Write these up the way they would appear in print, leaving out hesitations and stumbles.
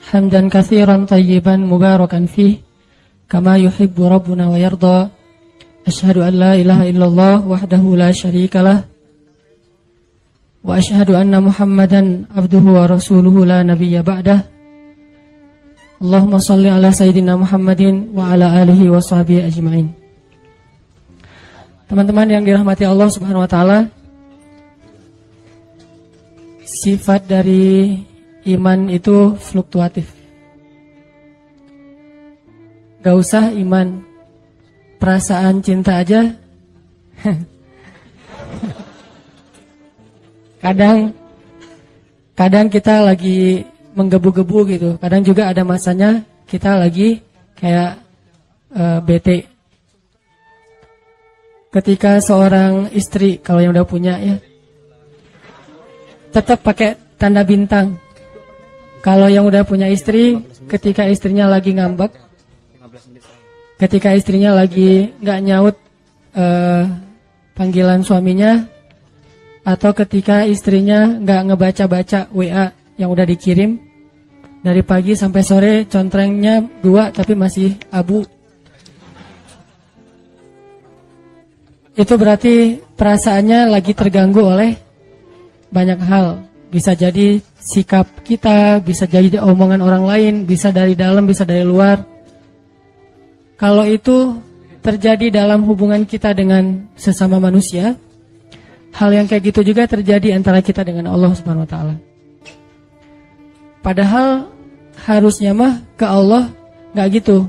حمدا كثيرا طيبا مباركا فيه كما يحب ربنا ويرضى. أشهد أن لا إله إلا الله وحده لا شريك له وأشهد أن محمدا عبده ورسوله لا نبي بعده. اللهم صل على سيدنا Muhammadin wa ala alihi wa sahbihi ajma'in. Teman-teman yang dirahmati Allah Subhanahu wa taala, sifat dari iman itu fluktuatif. Gak usah iman, perasaan cinta aja kadang kita lagi menggebu-gebu gitu. Kadang juga ada masanya kita lagi kayak bete. Ketika seorang istri, kalau yang udah punya ya, tetap pakai tanda bintang. Kalau yang udah punya istri, ketika istrinya lagi ngambek, ketika istrinya lagi nggak nyaut panggilan suaminya, atau ketika istrinya nggak ngebaca-baca WA yang udah dikirim dari pagi sampai sore, contrengnya 2 tapi masih abu, itu berarti perasaannya lagi terganggu oleh banyak hal. Bisa jadi sikap kita, bisa jadi omongan orang lain, bisa dari dalam, bisa dari luar. Kalau itu terjadi dalam hubungan kita dengan sesama manusia, hal yang kayak gitu juga terjadi antara kita dengan Allah Subhanahu wa taala. Padahal harusnya mah ke Allah nggak gitu.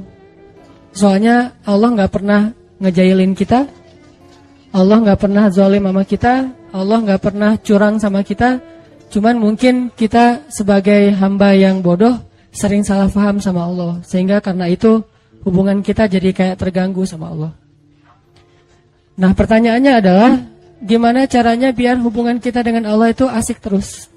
Soalnya Allah nggak pernah ngejailin kita, Allah nggak pernah zalim sama kita, Allah nggak pernah curang sama kita. Cuman mungkin kita sebagai hamba yang bodoh sering salah paham sama Allah, sehingga karena itu hubungan kita jadi kayak terganggu sama Allah. Nah, pertanyaannya adalah gimana caranya biar hubungan kita dengan Allah itu asik terus,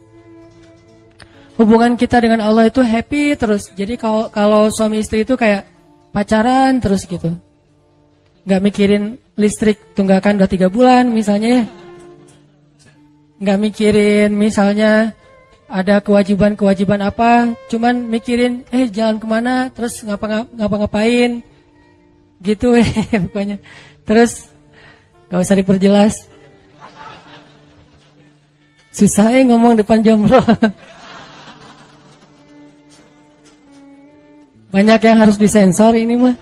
hubungan kita dengan Allah itu happy terus. Jadi kalau suami istri itu kayak pacaran terus gitu, nggak mikirin listrik tunggakan udah 3 bulan misalnya ya, nggak mikirin misalnya ada kewajiban apa, cuman mikirin jalan kemana, terus ngapa-ngapain gitu pokoknya. Terus gak usah diperjelas, susah ngomong depan jomblo. Banyak yang harus disensor ini mah.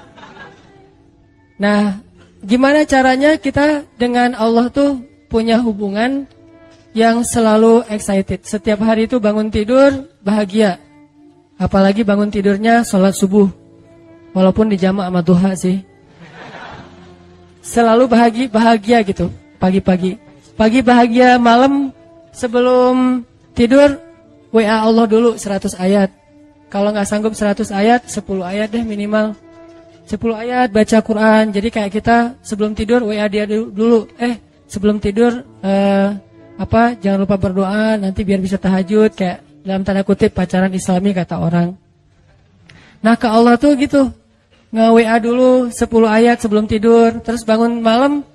Nah, gimana caranya kita dengan Allah tuh punya hubungan yang selalu excited. Setiap hari itu bangun tidur bahagia. Apalagi bangun tidurnya sholat subuh, walaupun dijamak sama duha sih. Selalu bahagia gitu. Pagi bahagia, malam sebelum tidur WA Allah dulu 100 ayat. Kalau nggak sanggup 100 ayat, 10 ayat deh minimal. 10 ayat baca Quran. Jadi kayak kita sebelum tidur WA dia dulu. Sebelum tidur jangan lupa berdoa nanti biar bisa tahajud, kayak dalam tanda kutip pacaran Islami kata orang. Nah, ke Allah tuh gitu, nge-WA dulu 10 ayat sebelum tidur, terus bangun malam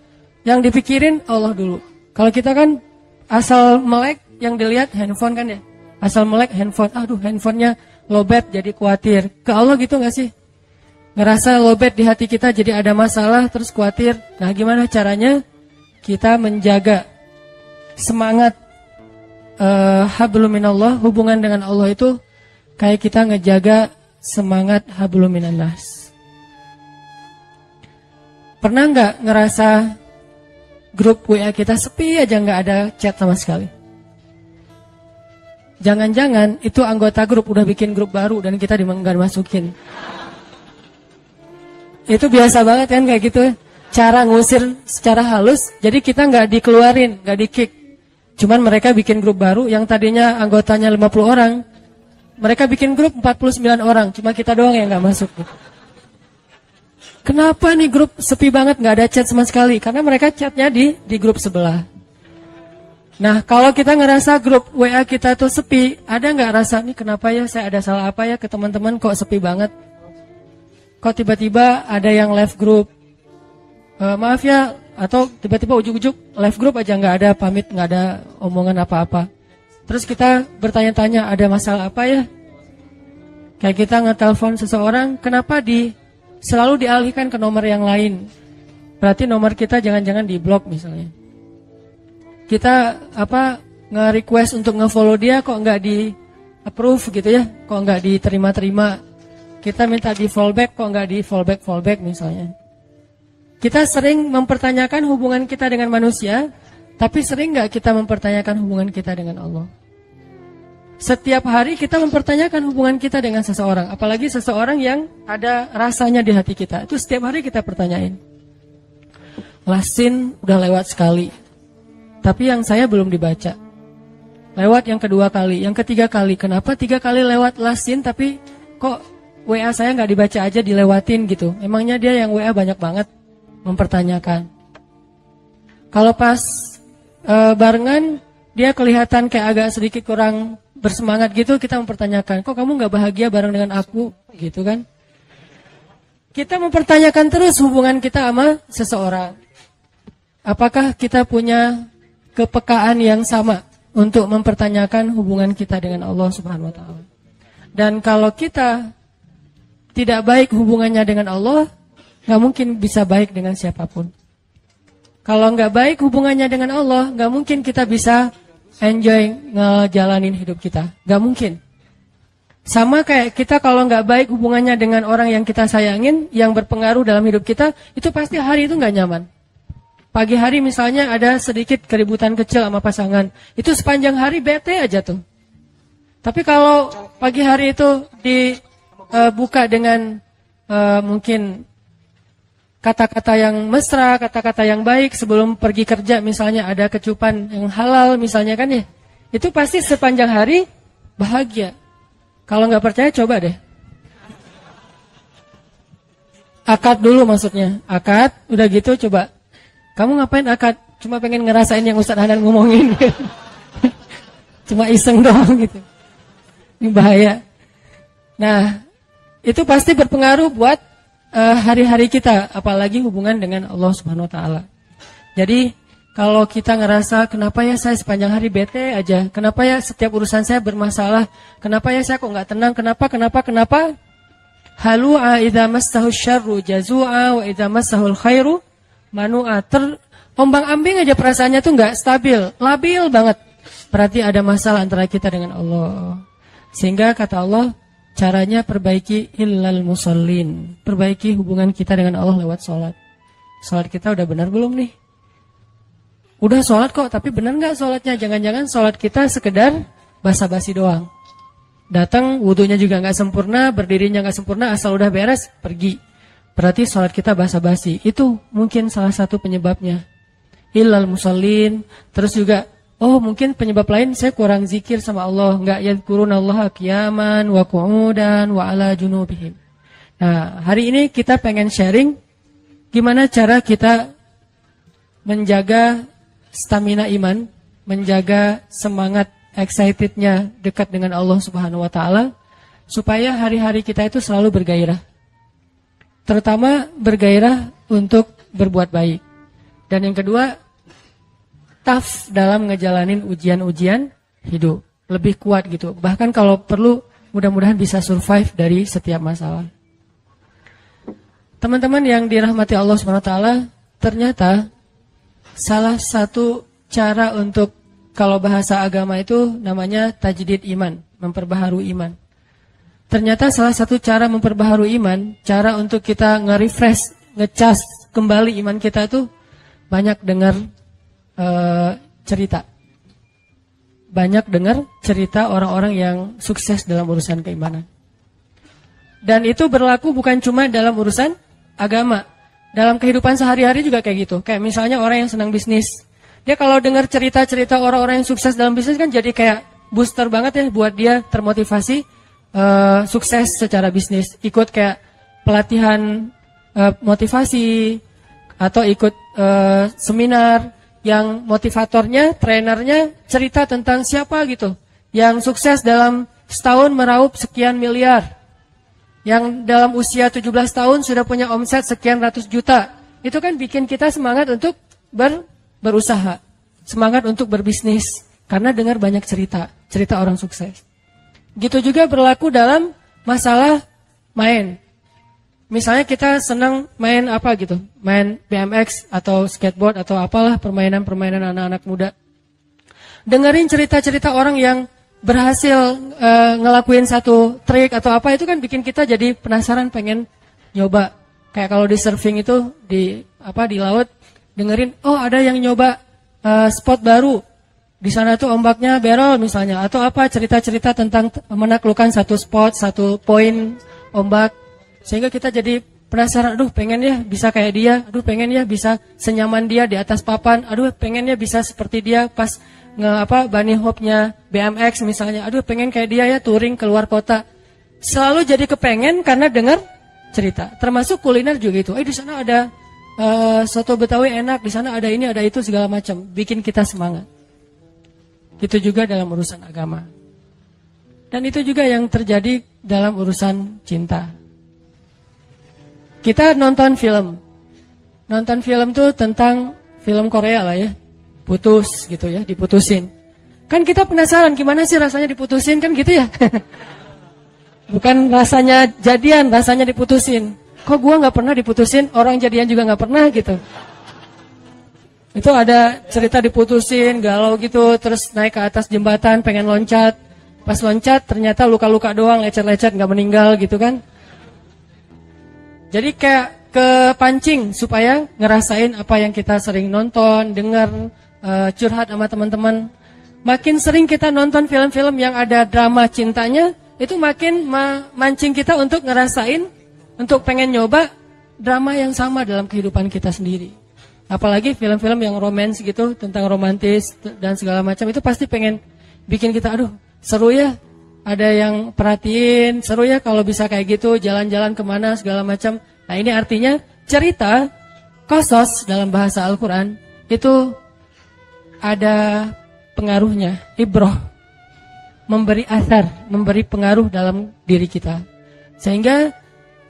yang dipikirin Allah dulu. Kalau kita kan asal melek yang dilihat handphone kan ya, asal melek handphone, handphonenya lowbat jadi khawatir. Ke Allah gitu gak sih? Ngerasa lowbat di hati kita jadi ada masalah terus khawatir. Nah, gimana caranya kita menjaga semangat hablum minallah, hubungan dengan Allah itu kayak kita ngejaga semangat hablum minannas. Pernah nggak ngerasa grup WA kita sepi aja, nggak ada chat sama sekali? Jangan-jangan itu anggota grup udah bikin grup baru dan kita nggak dimasukin. Itu biasa banget kan kayak gitu, cara ngusir secara halus. Jadi kita nggak dikeluarin, nggak di-kick. Cuman mereka bikin grup baru yang tadinya anggotanya 50 orang, mereka bikin grup 49 orang, cuma kita doang yang gak masuk. Kenapa nih grup sepi banget, gak ada chat sama sekali? Karena mereka chatnya di grup sebelah. Nah, kalau kita ngerasa grup WA kita tuh sepi, ada gak rasa nih kenapa ya, saya ada salah apa ya ke teman-teman kok sepi banget? Kok tiba-tiba ada yang left group? Maaf ya, atau tiba-tiba ujuk-ujuk live group aja nggak ada pamit, nggak ada omongan apa-apa. Terus kita bertanya-tanya ada masalah apa ya? Kayak kita ngetelepon seseorang, kenapa selalu dialihkan ke nomor yang lain? Berarti nomor kita jangan-jangan di-blok misalnya. Kita nge-request untuk nge-follow dia kok nggak di-approve gitu ya, kok nggak diterima-terima. Kita minta di-fallback kok nggak di-fallback misalnya. Kita sering mempertanyakan hubungan kita dengan manusia, tapi sering nggak kita mempertanyakan hubungan kita dengan Allah? Setiap hari kita mempertanyakan hubungan kita dengan seseorang, apalagi seseorang yang ada rasanya di hati kita. Itu setiap hari kita pertanyain. Lasin udah lewat sekali, tapi yang saya belum dibaca. Lewat yang kedua kali, yang ketiga kali. Kenapa 3 kali lewat lasin, tapi kok WA saya nggak dibaca aja dilewatin gitu? Emangnya dia yang WA banyak banget? Mempertanyakan. Kalau pas barengan, dia kelihatan kayak agak sedikit kurang bersemangat gitu, kita mempertanyakan, kok kamu gak bahagia bareng dengan aku? Gitu kan. Kita mempertanyakan terus hubungan kita sama seseorang. Apakah kita punya kepekaan yang sama untuk mempertanyakan hubungan kita dengan Allah Subhanahu wa Ta'ala? Dan kalau kita tidak baik hubungannya dengan Allah, gak mungkin bisa baik dengan siapapun. Kalau gak baik hubungannya dengan Allah, gak mungkin kita bisa enjoy ngejalanin hidup kita. Gak mungkin. Sama kayak kita kalau gak baik hubungannya dengan orang yang kita sayangin, yang berpengaruh dalam hidup kita, itu pasti hari itu gak nyaman. Pagi hari misalnya ada sedikit keributan kecil sama pasangan, itu sepanjang hari bete aja tuh. Tapi kalau pagi hari itu dibuka dengan mungkin kata-kata yang mesra, kata-kata yang baik sebelum pergi kerja, misalnya ada kecupan yang halal misalnya kan ya, itu pasti sepanjang hari bahagia. Kalau nggak percaya coba deh. Akad dulu maksudnya, akad, udah gitu coba. Kamu ngapain akad? Cuma pengen ngerasain yang Ustadz Hanan ngomongin. Cuma iseng doang gitu. Ini bahaya. Nah, itu pasti berpengaruh buat hari-hari kita, apalagi hubungan dengan Allah Subhanahu wa Ta'ala. Jadi kalau kita ngerasa kenapa ya saya sepanjang hari bete aja, kenapa ya setiap urusan saya bermasalah, kenapa ya saya kok nggak tenang, kenapa? Halu'a idza massahu syarru jazua wa idza massahul khairu manu'a. Ombang-ambing aja perasaannya tuh nggak stabil, labil banget. Berarti ada masalah antara kita dengan Allah. Sehingga kata Allah, caranya perbaiki illal musallin. Perbaiki hubungan kita dengan Allah lewat sholat. Sholat kita udah benar belum nih? Udah sholat kok, tapi benar gak sholatnya? Jangan-jangan sholat kita sekedar basa-basi doang. Datang, wudunya juga gak sempurna, berdirinya gak sempurna, asal udah beres, pergi. Berarti sholat kita basa-basi. Itu mungkin salah satu penyebabnya. Illal musallin. Terus juga mungkin penyebab lain saya kurang zikir sama Allah, enggak yadhkurunallaha qiyaman wa qu'udan wa ala junubihim. Nah, hari ini kita pengen sharing gimana cara kita menjaga stamina iman, menjaga semangat excitednya dekat dengan Allah Subhanahu wa Ta'ala, supaya hari-hari kita itu selalu bergairah. Terutama bergairah untuk berbuat baik. Dan yang kedua, tough dalam ngejalanin ujian-ujian hidup. Lebih kuat gitu. Bahkan kalau perlu, mudah-mudahan bisa survive dari setiap masalah. Teman-teman yang dirahmati Allah SWT, ternyata salah satu cara untuk, kalau bahasa agama itu namanya tajdid iman, memperbaharui iman. Ternyata salah satu cara memperbaharui iman, cara untuk kita nge-refresh, nge-charge kembali iman kita tuh banyak dengar cerita. Banyak dengar cerita orang-orang yang sukses dalam urusan keimanan. Dan itu berlaku bukan cuma dalam urusan agama. Dalam kehidupan sehari-hari juga kayak gitu. Kayak misalnya orang yang senang bisnis. Dia kalau dengar cerita-cerita orang-orang yang sukses dalam bisnis kan jadi kayak booster banget ya buat dia termotivasi sukses secara bisnis. Ikut kayak pelatihan motivasi atau ikut seminar yang motivatornya, trenernya cerita tentang siapa gitu, yang sukses dalam setahun meraup sekian miliar, yang dalam usia 17 tahun sudah punya omset sekian ratus juta. Itu kan bikin kita semangat untuk berusaha, semangat untuk berbisnis, karena dengar banyak cerita orang sukses. Gitu juga berlaku dalam masalah main. Misalnya kita senang main apa gitu, main BMX atau skateboard atau apalah permainan-permainan anak-anak muda. Dengerin cerita-cerita orang yang berhasil ngelakuin satu trik atau apa, itu kan bikin kita jadi penasaran, pengen nyoba. Kayak kalau di surfing itu di laut, dengerin, oh ada yang nyoba spot baru. Di sana tuh ombaknya barrel misalnya, atau apa cerita-cerita tentang menaklukkan satu spot, satu poin ombak, sehingga kita jadi penasaran, aduh pengen ya bisa kayak dia, aduh pengen ya bisa senyaman dia di atas papan, aduh pengen ya bisa seperti dia pas bunny hopnya BMX misalnya, aduh pengen kayak dia ya touring keluar kota. Selalu jadi kepengen karena dengar cerita. Termasuk kuliner juga itu. Di sana ada soto Betawi enak, di sana ada ini ada itu segala macam, bikin kita semangat. Itu juga dalam urusan agama. Dan itu juga yang terjadi dalam urusan cinta. Kita nonton film. Nonton film tuh tentang film Korea lah ya. Putus gitu ya, diputusin. Kan kita penasaran gimana sih rasanya diputusin, kan gitu ya. Bukan rasanya jadian, rasanya diputusin. Kok gua gak pernah diputusin, orang jadian juga gak pernah gitu. Itu ada cerita diputusin, galau gitu, terus naik ke atas jembatan, pengen loncat. Pas loncat ternyata luka-luka doang, lecet-lecet, gak meninggal gitu kan. Jadi kayak kepancing supaya ngerasain apa yang kita sering nonton, dengar, curhat sama teman-teman. Makin sering kita nonton film-film yang ada drama cintanya, itu makin mancing kita untuk ngerasain, untuk pengen nyoba drama yang sama dalam kehidupan kita sendiri. Apalagi film-film yang romance gitu, tentang romantis dan segala macam, itu pasti pengen bikin kita, aduh seru ya, ada yang perhatiin, seru ya kalau bisa kayak gitu, jalan-jalan kemana segala macam. Nah ini artinya cerita, qasas dalam bahasa Al-Quran, itu ada pengaruhnya, ibroh, memberi asar, memberi pengaruh dalam diri kita. Sehingga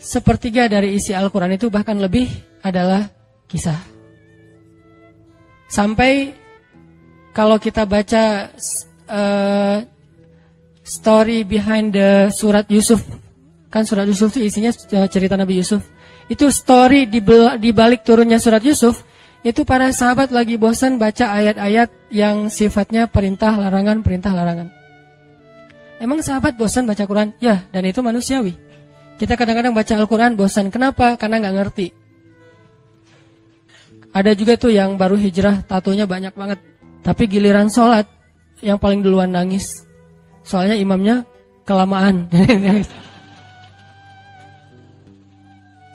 sepertiga dari isi Al-Quran itu bahkan lebih adalah kisah. Sampai kalau kita baca story behind the surat Yusuf, kan surat Yusuf itu isinya cerita Nabi Yusuf. Itu story di balik turunnya surat Yusuf, itu para sahabat lagi bosan baca ayat-ayat yang sifatnya perintah larangan. Emang sahabat bosan baca Quran? Ya, dan itu manusiawi. Kita kadang-kadang baca Al-Quran bosan. Kenapa? Karena nggak ngerti. Ada juga tuh yang baru hijrah, tatonya banyak banget. Tapi giliran sholat, yang paling duluan nangis. Soalnya imamnya kelamaan.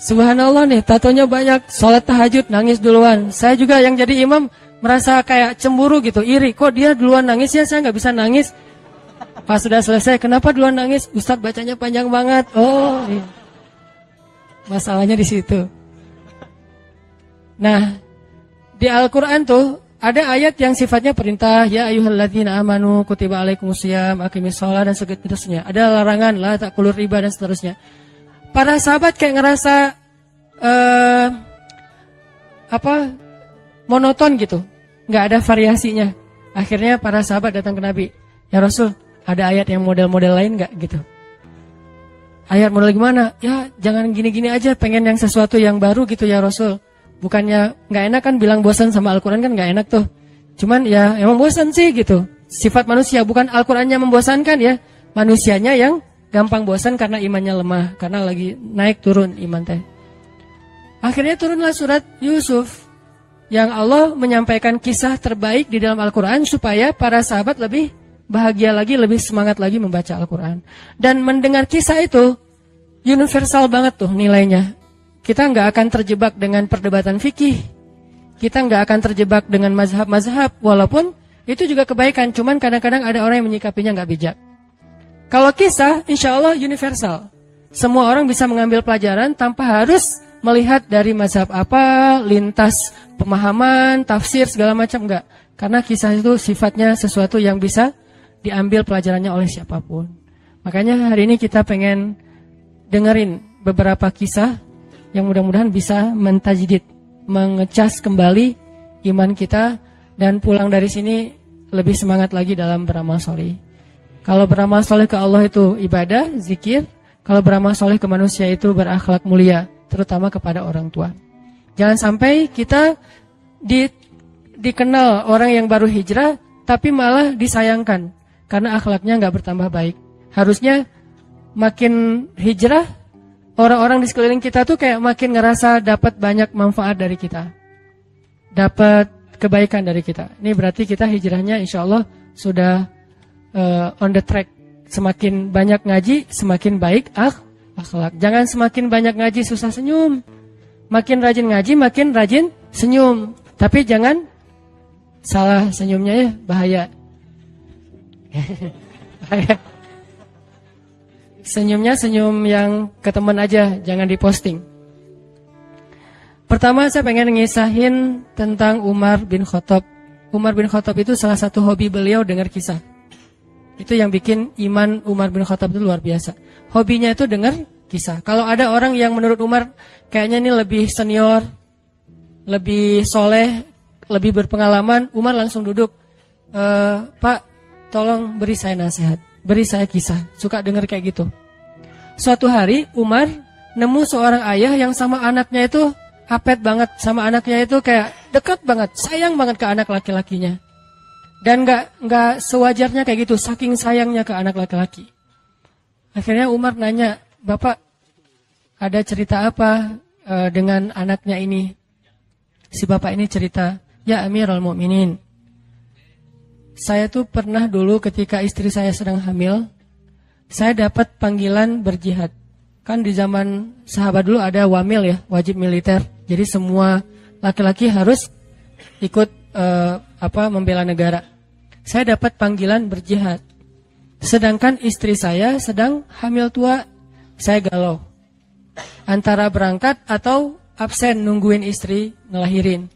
Subhanallah nih, tatonya banyak, sholat tahajud, nangis duluan. Saya juga yang jadi imam merasa kayak cemburu gitu, iri. Kok dia duluan nangis ya, saya nggak bisa nangis. Pas sudah selesai, kenapa duluan nangis? Ustadz bacanya panjang banget. Oh, iya. Masalahnya di situ. Nah, di Al-Quran tuh ada ayat yang sifatnya perintah, ya ayyuhalladzina amanu kutiba alaikumusiyam aqimis shalah dan seterusnya. Ada larangan, la ta'kulur riba dan seterusnya. Para sahabat kayak ngerasa monoton gitu, nggak ada variasinya. Akhirnya para sahabat datang ke Nabi, ya Rasul, ada ayat yang model-model lain nggak gitu? Ayat model gimana? Ya jangan gini-gini aja, pengen yang sesuatu yang baru gitu ya Rasul. Bukannya nggak enak kan bilang bosan sama Al-Quran, kan nggak enak tuh. Cuman ya emang bosan sih gitu. Sifat manusia, bukan Al-Qurannya membosankan ya. Manusianya yang gampang bosan karena imannya lemah, karena lagi naik turun iman teh. Akhirnya turunlah surat Yusuf yang Allah menyampaikan kisah terbaik di dalam Al-Quran supaya para sahabat lebih bahagia lagi, lebih semangat lagi membaca Al-Quran. Dan mendengar kisah itu universal banget tuh nilainya. Kita nggak akan terjebak dengan perdebatan fikih. Kita nggak akan terjebak dengan mazhab-mazhab. Walaupun itu juga kebaikan. Cuman kadang-kadang ada orang yang menyikapinya nggak bijak. Kalau kisah, insya Allah universal. Semua orang bisa mengambil pelajaran tanpa harus melihat dari mazhab apa, lintas pemahaman, tafsir, segala macam. Enggak. Karena kisah itu sifatnya sesuatu yang bisa diambil pelajarannya oleh siapapun. Makanya hari ini kita pengen dengerin beberapa kisah yang mudah-mudahan bisa mentajdid, mengecas kembali iman kita, dan pulang dari sini lebih semangat lagi dalam beramal soleh. Kalau beramal soleh ke Allah itu ibadah, zikir. Kalau beramal soleh ke manusia itu berakhlak mulia, terutama kepada orang tua. Jangan sampai kita dikenal orang yang baru hijrah, tapi malah disayangkan karena akhlaknya nggak bertambah baik. Harusnya makin hijrah, orang-orang di sekeliling kita tuh kayak makin ngerasa dapat banyak manfaat dari kita, dapat kebaikan dari kita. Ini berarti kita hijrahnya insya Allah sudah on the track. Semakin banyak ngaji, semakin baik akhlak. Jangan semakin banyak ngaji susah senyum. Makin rajin ngaji, makin rajin senyum. Tapi jangan salah senyumnya ya, bahaya. Bahaya. Senyumnya senyum yang ke teman aja, jangan diposting. Pertama saya pengen ngisahin tentang Umar bin Khattab. Umar bin Khattab itu salah satu hobi beliau dengar kisah. Itu yang bikin iman Umar bin Khattab itu luar biasa. Hobinya itu dengar kisah. Kalau ada orang yang menurut Umar kayaknya ini lebih senior, lebih soleh, lebih berpengalaman, Umar langsung duduk. Pak, tolong beri saya nasihat, beri saya kisah. Suka dengar kayak gitu. Suatu hari Umar nemu seorang ayah yang sama anaknya itu apet banget, sama anaknya itu kayak dekat banget, sayang banget ke anak laki-lakinya. Dan nggak sewajarnya kayak gitu, saking sayangnya ke anak laki-laki. Akhirnya Umar nanya, Bapak ada cerita apa dengan anaknya ini? Si bapak ini cerita, ya Amirul Mukminin, saya tuh pernah dulu ketika istri saya sedang hamil, saya dapat panggilan berjihad. Kan di zaman sahabat dulu ada wamil ya, wajib militer. Jadi semua laki-laki harus ikut membela negara. Saya dapat panggilan berjihad. Sedangkan istri saya sedang hamil tua, saya galau. Antara berangkat atau absen nungguin istri ngelahirin.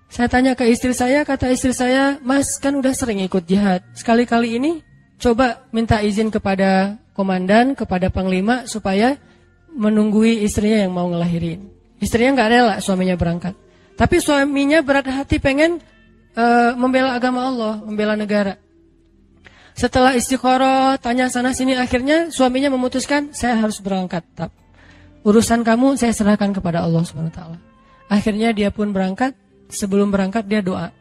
Saya tanya ke istri saya, kata istri saya, Mas kan udah sering ikut jihad. Sekali-kali ini coba minta izin kepada komandan, kepada panglima supaya menunggui istrinya yang mau ngelahirin. Istrinya nggak rela suaminya berangkat. Tapi suaminya berat hati pengen membela agama Allah, membela negara. Setelah istikharah, tanya sana sini, akhirnya suaminya memutuskan saya harus berangkat. Urusan kamu saya serahkan kepada Allah SWT. Akhirnya dia pun berangkat. Sebelum berangkat dia doa.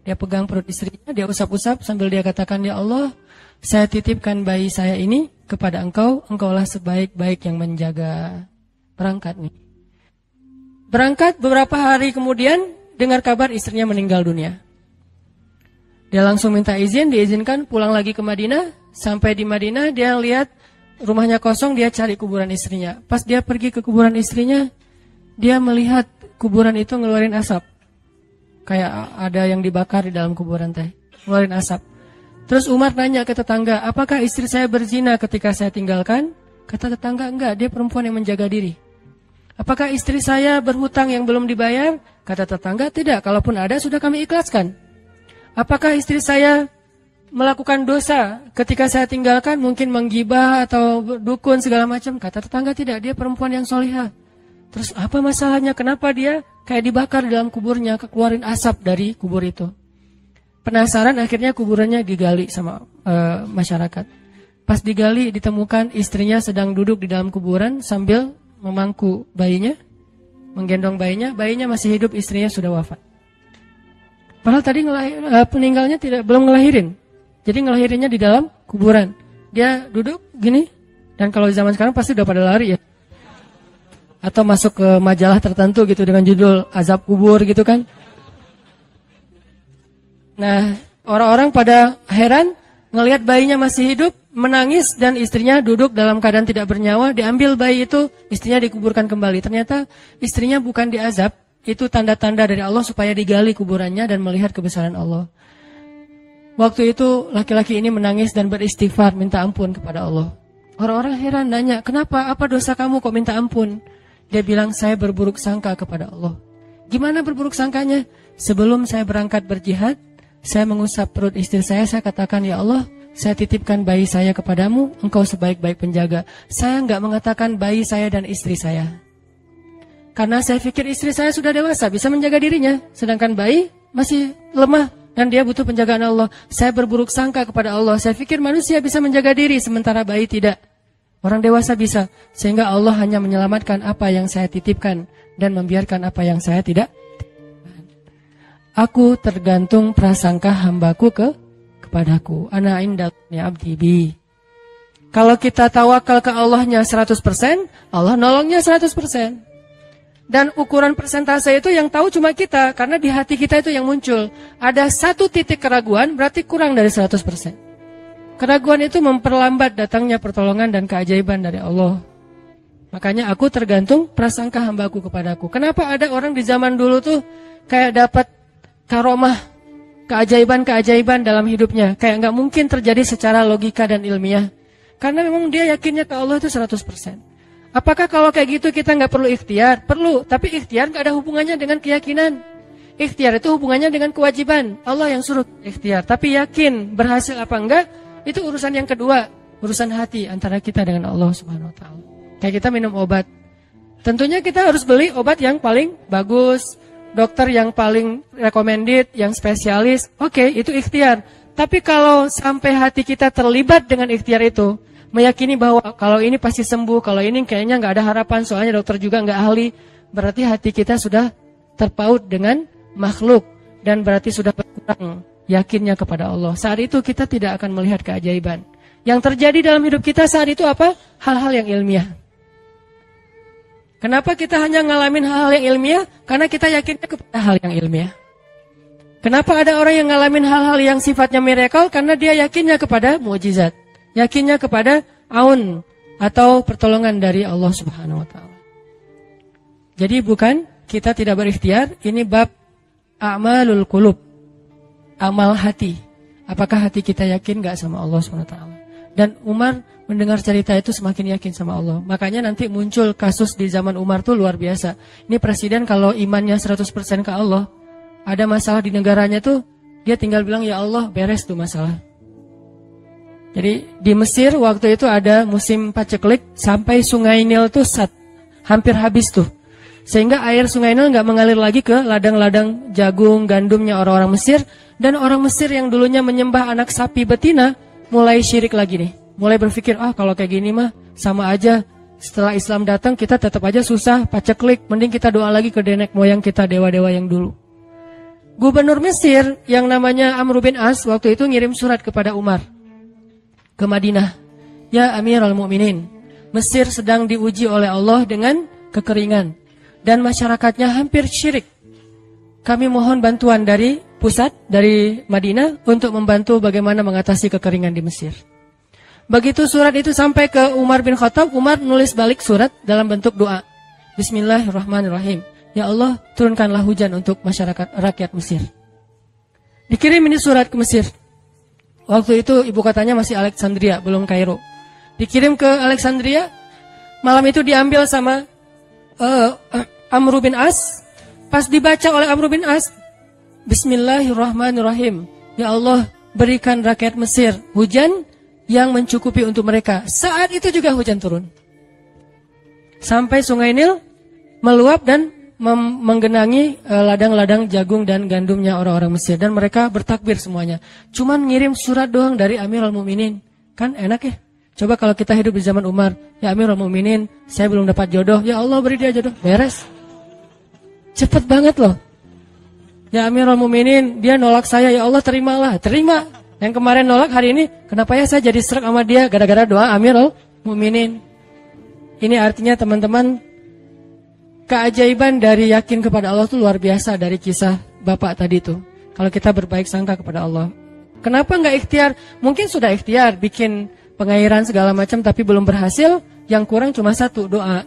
Dia pegang perut istrinya, dia usap-usap sambil dia katakan, ya Allah, saya titipkan bayi saya ini kepada engkau, engkaulah sebaik-baik yang menjaga. Berangkat nih. Berangkat beberapa hari kemudian dengar kabar istrinya meninggal dunia. Dia langsung minta izin, diizinkan pulang lagi ke Madinah. Sampai di Madinah dia lihat rumahnya kosong, dia cari kuburan istrinya. Pas dia pergi ke kuburan istrinya, dia melihat kuburan itu ngeluarin asap. Kayak ada yang dibakar di dalam kuburan teh, ngeluarin asap. Terus Umar nanya ke tetangga, apakah istri saya berzina ketika saya tinggalkan? Kata tetangga, enggak, dia perempuan yang menjaga diri. Apakah istri saya berhutang yang belum dibayar? Kata tetangga, tidak, kalaupun ada sudah kami ikhlaskan. Apakah istri saya melakukan dosa ketika saya tinggalkan, mungkin menggibah atau dukun segala macam? Kata tetangga, tidak, dia perempuan yang solihah. Terus apa masalahnya? Kenapa dia kayak dibakar di dalam kuburnya, keluarin asap dari kubur itu? Penasaran, akhirnya kuburannya digali sama masyarakat. Pas digali ditemukan istrinya sedang duduk di dalam kuburan sambil memangku bayinya, menggendong bayinya. Bayinya masih hidup, istrinya sudah wafat. Padahal tadi peninggalnya belum ngelahirin. Jadi ngelahirinnya di dalam kuburan. Dia duduk gini, dan kalau zaman sekarang pasti udah pada lari ya. Atau masuk ke majalah tertentu gitu dengan judul azab kubur gitu kan. Nah, orang-orang pada heran ngelihat bayinya masih hidup, menangis, dan istrinya duduk dalam keadaan tidak bernyawa. Diambil bayi itu, istrinya dikuburkan kembali. Ternyata istrinya bukan diazab, itu tanda-tanda dari Allah supaya digali kuburannya dan melihat kebesaran Allah. Waktu itu laki-laki ini menangis dan beristighfar minta ampun kepada Allah. Orang-orang heran nanya, kenapa? Apa dosa kamu kok minta ampun? Dia bilang, saya berburuk sangka kepada Allah. Gimana berburuk sangkanya? Sebelum saya berangkat berjihad, saya mengusap perut istri saya katakan, ya Allah, saya titipkan bayi saya kepadamu, engkau sebaik-baik penjaga. Saya enggak mengatakan bayi saya dan istri saya. Karena saya pikir istri saya sudah dewasa, bisa menjaga dirinya. Sedangkan bayi masih lemah dan dia butuh penjagaan Allah. Saya berburuk sangka kepada Allah. Saya pikir manusia bisa menjaga diri, sementara bayi tidak. Orang dewasa bisa. Sehingga Allah hanya menyelamatkan apa yang saya titipkan dan membiarkan apa yang saya tidak. Aku tergantung prasangka hambaku kepadaku. Ana indani abdi bi. Kalau kita tawakal ke Allahnya 100%, Allah nolongnya 100%. Dan ukuran persentase itu yang tahu cuma kita, karena di hati kita itu yang muncul. Ada satu titik keraguan, berarti kurang dari 100%. Keraguan itu memperlambat datangnya pertolongan dan keajaiban dari Allah. Makanya aku tergantung prasangka hambaku kepadaku. Kenapa ada orang di zaman dulu tuh kayak dapat karomah, keajaiban-keajaiban dalam hidupnya. Kayak nggak mungkin terjadi secara logika dan ilmiah. Karena memang dia yakinnya ke Allah itu 100%. Apakah kalau kayak gitu kita nggak perlu ikhtiar? Perlu, tapi ikhtiar nggak ada hubungannya dengan keyakinan. Ikhtiar itu hubungannya dengan kewajiban. Allah yang suruh ikhtiar, tapi yakin berhasil apa enggak, itu urusan yang kedua. Urusan hati antara kita dengan Allah Subhanahu Wa Taala. Kayak kita minum obat. Tentunya kita harus beli obat yang paling bagus, dokter yang paling recommended, yang spesialis. Oke, itu ikhtiar. Tapi kalau sampai hati kita terlibat dengan ikhtiar itu, meyakini bahwa kalau ini pasti sembuh, kalau ini kayaknya nggak ada harapan, soalnya dokter juga nggak ahli, berarti hati kita sudah terpaut dengan makhluk dan berarti sudah berkurang yakinnya kepada Allah. Saat itu kita tidak akan melihat keajaiban. Yang terjadi dalam hidup kita saat itu apa? Hal-hal yang ilmiah. Kenapa kita hanya ngalamin hal-hal yang ilmiah? Karena kita yakinnya kepada hal yang ilmiah. Kenapa ada orang yang ngalamin hal-hal yang sifatnya miracle? Karena dia yakinnya kepada mukjizat. Yakinnya kepada aun atau pertolongan dari Allah Subhanahu Wa Taala. Jadi bukan kita tidak berikhtiar, ini bab a'malul qulub, amal hati. Apakah hati kita yakin gak sama Allah Subhanahu Wa Taala? Dan Umar mendengar cerita itu semakin yakin sama Allah. Makanya nanti muncul kasus di zaman Umar tuh luar biasa. Ini presiden kalau imannya 100% ke Allah, ada masalah di negaranya tuh, dia tinggal bilang ya Allah beres tuh masalah. Jadi di Mesir waktu itu ada musim paceklik sampai sungai Nil tuh hampir habis tuh. Sehingga air sungai Nil nggak mengalir lagi ke ladang-ladang jagung, gandumnya orang-orang Mesir. Dan orang Mesir yang dulunya menyembah anak sapi betina mulai syirik lagi nih. Mulai berpikir, kalau kayak gini mah sama aja. Setelah Islam datang kita tetap aja susah, paceklik. Mending kita doa lagi ke nenek moyang kita, dewa-dewa yang dulu. Gubernur Mesir yang namanya Amr bin As waktu itu ngirim surat kepada Umar ke Madinah. Ya Amirul Mukminin, Mesir sedang diuji oleh Allah dengan kekeringan dan masyarakatnya hampir syirik. Kami mohon bantuan dari pusat, dari Madinah untuk membantu bagaimana mengatasi kekeringan di Mesir. Begitu surat itu sampai ke Umar bin Khattab, Umar nulis balik surat dalam bentuk doa. Bismillahirrahmanirrahim. Ya Allah, turunkanlah hujan untuk masyarakat rakyat Mesir. Dikirim ini surat ke Mesir. Waktu itu ibu kotanya masih Alexandria, belum Kairo. Dikirim ke Alexandria. Malam itu diambil sama Amr bin As. Pas dibaca oleh Amr bin As, Bismillahirrahmanirrahim. Ya Allah, berikan rakyat Mesir hujan yang mencukupi untuk mereka. Saat itu juga hujan turun. Sampai sungai Nil meluap dan menggenangi ladang-ladang jagung dan gandumnya orang-orang Mesir. Dan mereka bertakbir semuanya. Cuman ngirim surat doang dari Amirul Mukminin. Kan enak ya. Coba kalau kita hidup di zaman Umar. Ya Amirul Mukminin, saya belum dapat jodoh. Ya Allah beri dia jodoh. Beres. Cepet banget loh. Ya Amirul Mukminin, dia nolak saya. Ya Allah terimalah. Terima. Yang kemarin nolak, hari ini kenapa ya saya jadi serak sama dia? Gara-gara doa Amirul Mukminin. Ini artinya teman-teman, keajaiban dari yakin kepada Allah itu luar biasa dari kisah bapak tadi tuh. Kalau kita berbaik sangka kepada Allah. Kenapa nggak ikhtiar? Mungkin sudah ikhtiar, bikin pengairan segala macam tapi belum berhasil. Yang kurang cuma satu, doa.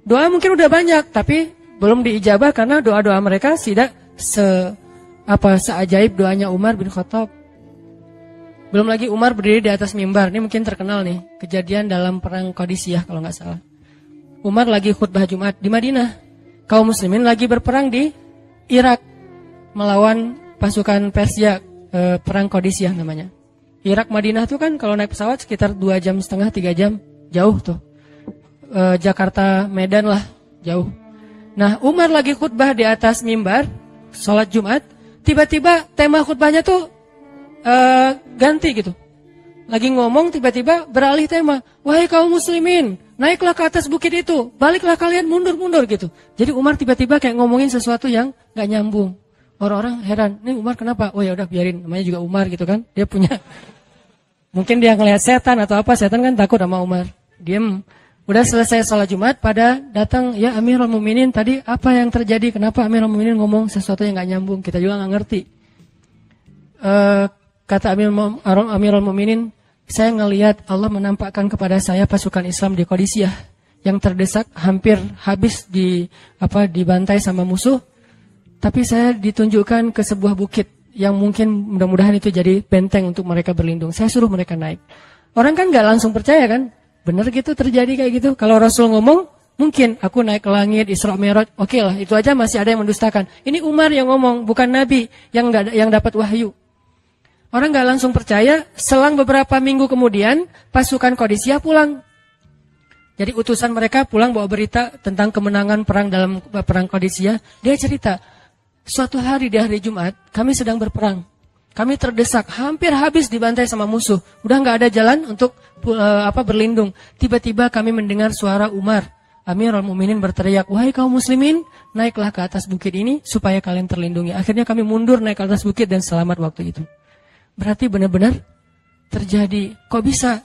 Doa mungkin udah banyak tapi belum diijabah karena doa-doa mereka tidak seajaib doanya Umar bin Khattab. Belum lagi Umar berdiri di atas mimbar. Ini mungkin terkenal nih, kejadian dalam perang Qadisiyah kalau nggak salah. Umar lagi khutbah Jumat di Madinah. Kaum muslimin lagi berperang di Irak melawan pasukan Persia, perang Qadisiyah namanya. Irak Madinah tuh kan kalau naik pesawat sekitar 2,5 jam, 3 jam, jauh tuh. Jakarta Medan lah, jauh. Nah, Umar lagi khutbah di atas mimbar, sholat Jumat, tiba-tiba tema khutbahnya tuh ganti gitu. Lagi ngomong tiba-tiba beralih tema. Wahai kaum muslimin, naiklah ke atas bukit itu. Baliklah kalian mundur-mundur gitu. Jadi Umar tiba-tiba kayak ngomongin sesuatu yang gak nyambung. Orang-orang heran, ini Umar kenapa? Oh ya udah biarin, namanya juga Umar gitu kan. Dia punya, mungkin dia ngelihat setan atau apa. Setan kan takut sama Umar. Diem. Udah selesai sholat Jumat, pada datang, ya Amirul Mukminin tadi apa yang terjadi? Kenapa Amirul Mukminin ngomong sesuatu yang gak nyambung? Kita juga gak ngerti. Kata Amirul Mukminin, saya ngelihat Allah menampakkan kepada saya pasukan Islam di Qadisiyah yang terdesak, hampir habis dibantai sama musuh. Tapi saya ditunjukkan ke sebuah bukit yang mungkin mudah-mudahan itu jadi benteng untuk mereka berlindung. Saya suruh mereka naik. Orang kan gak langsung percaya kan? Bener gitu terjadi kayak gitu. Kalau Rasul ngomong, mungkin aku naik ke langit, Isra Mi'raj, oke lah, itu aja masih ada yang mendustakan. Ini Umar yang ngomong, bukan Nabi yang dapat wahyu. Orang gak langsung percaya. Selang beberapa minggu kemudian, pasukan Qadisiyah pulang. Jadi utusan mereka pulang bawa berita tentang kemenangan perang dalam perang Qadisiyah. Dia cerita, suatu hari di hari Jumat, kami sedang berperang. Kami terdesak, hampir habis dibantai sama musuh. Udah gak ada jalan untuk berlindung. Tiba-tiba kami mendengar suara Umar. Amirul Mukminin berteriak, wahai kaum muslimin, naiklah ke atas bukit ini supaya kalian terlindungi. Akhirnya kami mundur naik ke atas bukit dan selamat waktu itu. Berarti benar-benar terjadi. Kok bisa?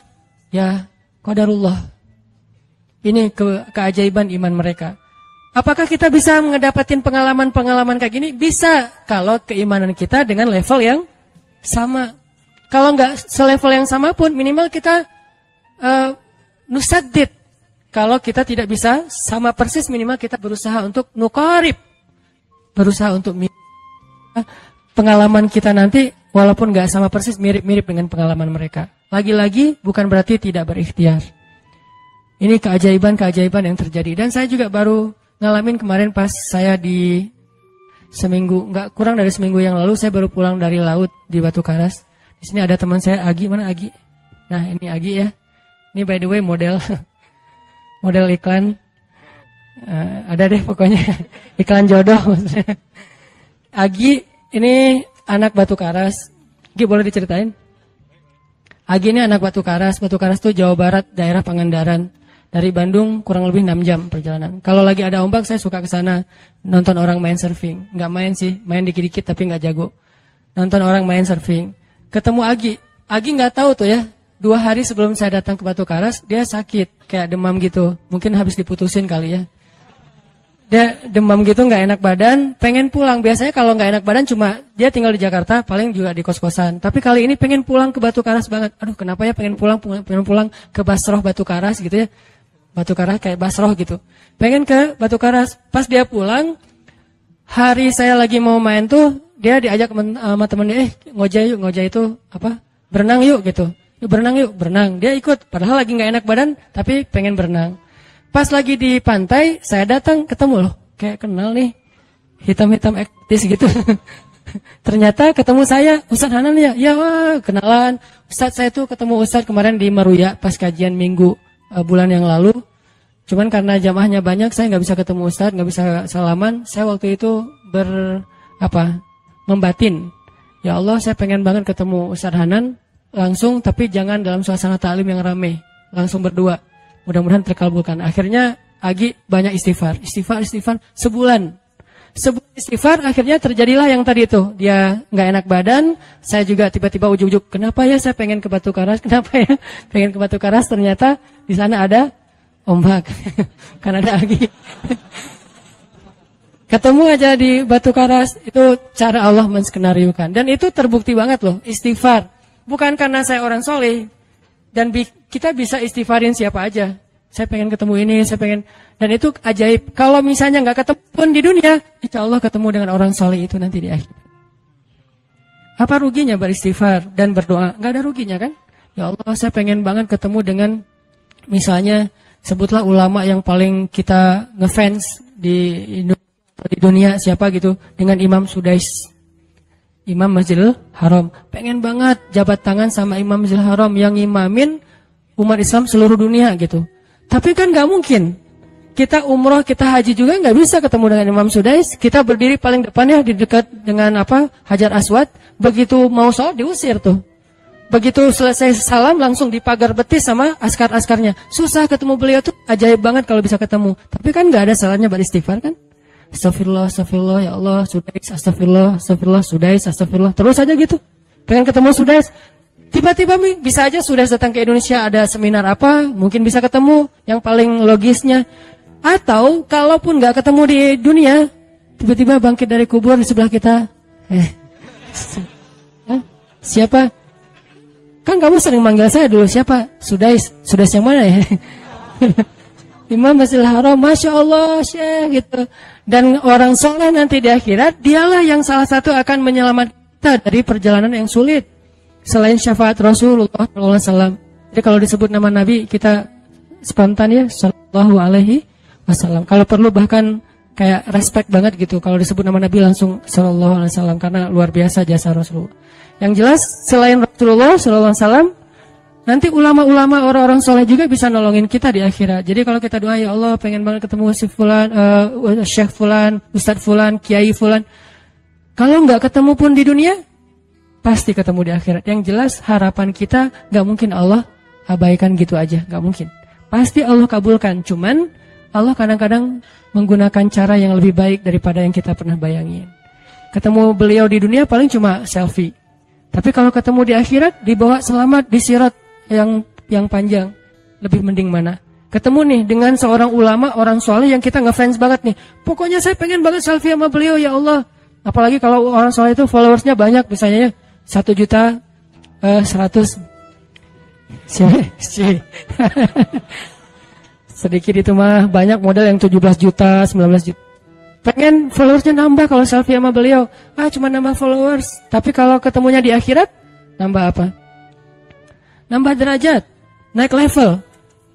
Ya, qadarullah. Ini keajaiban iman mereka. Apakah kita bisa mendapatkan pengalaman-pengalaman kayak gini? Bisa, kalau keimanan kita dengan level yang sama. Kalau nggak selevel yang sama pun, minimal kita nusaddid. Kalau kita tidak bisa sama persis, minimal kita berusaha untuk nuqarib. Berusaha untuk pengalaman kita nanti, walaupun nggak sama persis, mirip-mirip dengan pengalaman mereka. Lagi-lagi, bukan berarti tidak berikhtiar. Ini keajaiban-keajaiban yang terjadi. Dan saya juga baru ngalamin kemarin pas saya di seminggu, nggak kurang dari seminggu yang lalu, saya baru pulang dari laut di Batu Karas. Di sini ada teman saya, Agi. Mana Agi? Nah, ini Agi ya. Ini by the way model iklan. Ada deh pokoknya iklan jodoh. Agi ini anak Batu Karas. Agi boleh diceritain? Agi ini anak Batu Karas. Batu Karas itu Jawa Barat, daerah Pangandaran. Dari Bandung kurang lebih 6 jam perjalanan. Kalau lagi ada ombak saya suka ke sana nonton orang main surfing. Nggak main sih, main dikit-dikit tapi nggak jago. Nonton orang main surfing. Ketemu Agi. Agi nggak tahu tuh ya. 2 hari sebelum saya datang ke Batu Karas, dia sakit, kayak demam gitu. Mungkin habis diputusin kali ya. Dia demam gitu, nggak enak badan, pengen pulang. Biasanya kalau nggak enak badan cuma dia tinggal di Jakarta, paling juga di kos-kosan. Tapi kali ini pengen pulang ke Batu Karas banget. Aduh, kenapa ya pengen pulang ke Basroh Batu Karas gitu ya. Batu Karas kayak Basroh gitu. Pengen ke Batu Karas. Pas dia pulang, hari saya lagi mau main tuh, dia diajak sama temen dia, ngojay itu apa? Berenang yuk gitu. Berenang yuk, berenang. Dia ikut, padahal lagi nggak enak badan, tapi pengen berenang. Pas lagi di pantai, saya datang ketemu loh, kayak kenal nih, hitam-hitam ektis gitu. Ternyata ketemu saya, Ustadz Hanan ya, ya wah, kenalan. Ustadz saya tuh ketemu Ustadz kemarin di Maruya pas kajian minggu bulan yang lalu. Cuman karena jamaahnya banyak, saya nggak bisa ketemu Ustadz, nggak bisa salaman. Saya waktu itu membatin. Ya Allah, saya pengen banget ketemu Ustadz Hanan langsung, tapi jangan dalam suasana ta'lim yang rame, langsung berdua. Mudah-mudahan terkabulkan. Akhirnya Agi banyak istighfar sebulan istighfar. Akhirnya terjadilah yang tadi itu. Dia nggak enak badan. Saya juga tiba-tiba ujuk-ujuk. Kenapa ya saya pengen ke Batu Karas? Kenapa ya pengen ke Batu Karas? Ternyata di sana ada ombak. Kan ada Agi. Ketemu aja di Batu Karas. Itu cara Allah menskenariokan. Dan itu terbukti banget loh. Istighfar. Bukan karena saya orang soleh. Dan kita bisa istighfarin siapa aja. Saya pengen ketemu ini, saya pengen. Dan itu ajaib. Kalau misalnya nggak ketemu pun di dunia, insya Allah ketemu dengan orang soleh itu nanti di akhir. Apa ruginya beristighfar dan berdoa? Nggak ada ruginya kan? Ya Allah, saya pengen banget ketemu dengan, misalnya, sebutlah ulama yang paling kita ngefans di dunia, siapa gitu, dengan Imam Sudais. Imam Masjidil Haram. Pengen banget jabat tangan sama Imam Masjidil Haram yang imamin umat Islam seluruh dunia gitu. Tapi kan gak mungkin. Kita umroh, kita haji juga gak bisa ketemu dengan Imam Sudais. Kita berdiri paling depan ya, di dekat dengan Hajar Aswad. Begitu mau sholat diusir tuh. Begitu selesai salam langsung dipagar betis sama askar-askarnya. Susah ketemu beliau tuh, ajaib banget kalau bisa ketemu. Tapi kan nggak ada salahnya beristighfar kan? Astagfirullah, astagfirullah, ya Allah, Sudais, astagfirullah, astagfirullah, Sudais, astagfirullah. Terus aja gitu. Pengen ketemu Sudais. Tiba-tiba bisa aja Sudais datang ke Indonesia, ada seminar apa, mungkin bisa ketemu yang paling logisnya. Atau kalaupun nggak ketemu di dunia, tiba-tiba bangkit dari kubur di sebelah kita. Siapa? Kan kamu sering manggil saya dulu, siapa? Sudais. Sudais yang mana ya? Imam Masjidil Haram, Masya Allah, Syekh, gitu. Dan orang soleh nanti di akhirat, dialah yang salah satu akan menyelamatkan kita dari perjalanan yang sulit. Selain syafaat Rasulullah SAW. Jadi kalau disebut nama Nabi, kita spontan ya, Sallallahu Alaihi Wasallam. Kalau perlu bahkan kayak respect banget gitu. Kalau disebut nama Nabi langsung Sallallahu Alaihi Wasallam, karena luar biasa jasa Rasulullah. Yang jelas selain Rasulullah Sallallahu Alaihi Wasallam, nanti ulama-ulama orang-orang soleh juga bisa nolongin kita di akhirat. Jadi kalau kita doa, ya Allah pengen banget ketemu si Fulan, Syekh Fulan, Ustadz Fulan, Kiai Fulan. Kalau nggak ketemu pun di dunia, pasti ketemu di akhirat. Yang jelas harapan kita nggak mungkin Allah abaikan gitu aja, nggak mungkin. Pasti Allah kabulkan. Cuman Allah kadang-kadang menggunakan cara yang lebih baik daripada yang kita pernah bayangin. Ketemu beliau di dunia paling cuma selfie. Tapi kalau ketemu di akhirat, dibawa selamat di sirat yang panjang, lebih mending mana? Ketemu nih dengan seorang ulama, orang soleh yang kita ngefans banget nih. Pokoknya saya pengen banget selfie sama beliau, ya Allah. Apalagi kalau orang soleh itu followersnya banyak, misalnya 1.100.000. Sedikit itu mah, banyak model yang 17 juta, 19 juta. Pengen followersnya nambah kalau selfie sama beliau. Cuma nambah followers. Tapi kalau ketemunya di akhirat, nambah apa? Nambah derajat, naik level.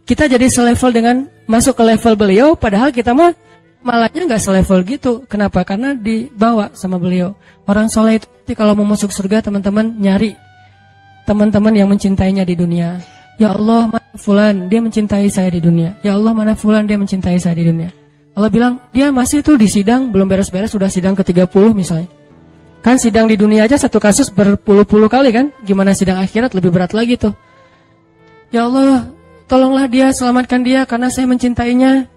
Kita jadi selevel dengan masuk ke level beliau, padahal kita mah malahnya nggak selevel gitu. Kenapa? Karena dibawa sama beliau. Orang soleh itu kalau mau masuk surga, teman-teman nyari teman-teman yang mencintainya di dunia. Ya Allah, mana Fulan, dia mencintai saya di dunia. Ya Allah, mana Fulan, dia mencintai saya di dunia. Allah bilang, dia masih tuh di sidang, belum beres-beres, sudah sidang ke-30 misalnya. Kan sidang di dunia aja satu kasus berpuluh-puluh kali kan. Gimana sidang akhirat, lebih berat lagi tuh. Ya Allah, tolonglah dia, selamatkan dia, karena saya mencintainya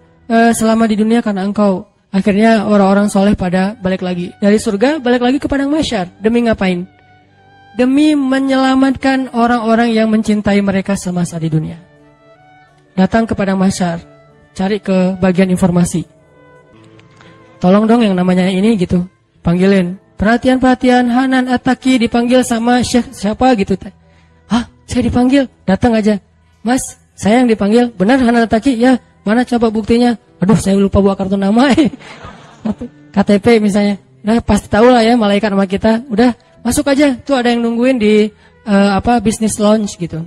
selama di dunia karena Engkau. Akhirnya orang-orang soleh pada balik lagi. Dari surga, balik lagi ke padang mahsyar. Demi ngapain? Demi menyelamatkan orang-orang yang mencintai mereka semasa di dunia. Datang ke padang mahsyar, cari ke bagian informasi. Tolong dong yang namanya ini gitu, panggilin. Perhatian-perhatian, Hanan At-Taki dipanggil sama Syekh siapa gitu. Saya dipanggil, datang aja. Mas, saya yang dipanggil, benar Hanan At-Taki? Ya, mana coba buktinya? Aduh, saya lupa bawa kartu nama. KTP misalnya. Udah pasti tahu lah ya malaikat sama kita. Udah, masuk aja. Tuh ada yang nungguin di business lounge gitu.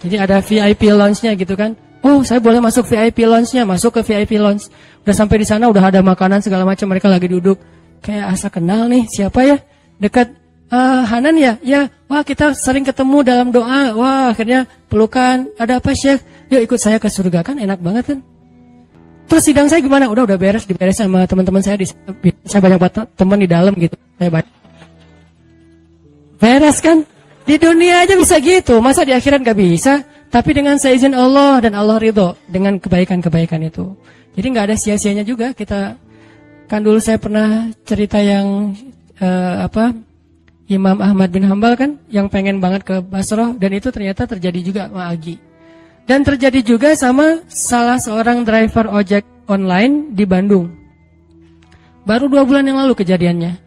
Jadi ada VIP lounge-nya gitu kan. Oh, saya boleh masuk VIP lounge-nya, masuk ke VIP lounge. Udah sampai di sana, udah ada makanan segala macam, mereka lagi duduk. Kayak asa kenal nih, siapa ya? Dekat Hanan ya? Ya, wah kita sering ketemu dalam doa. Wah, akhirnya pelukan. Ada apa Syekh? Yuk ikut saya ke surga, kan enak banget kan? Terus sidang saya gimana? Udah beres, diberes sama teman-teman saya. Saya banyak banget teman di dalam gitu. Saya banyak. Beres kan? Di dunia aja bisa gitu, masa di akhirat gak bisa? Tapi dengan seizin Allah dan Allah ridho dengan kebaikan-kebaikan itu. Jadi nggak ada sia-sianya juga. Kita kan dulu saya pernah cerita yang Imam Ahmad bin Hambal kan, yang pengen banget ke Basrah, dan itu ternyata terjadi juga sama Agi. Dan terjadi juga sama salah seorang driver ojek online di Bandung. Baru 2 bulan yang lalu kejadiannya.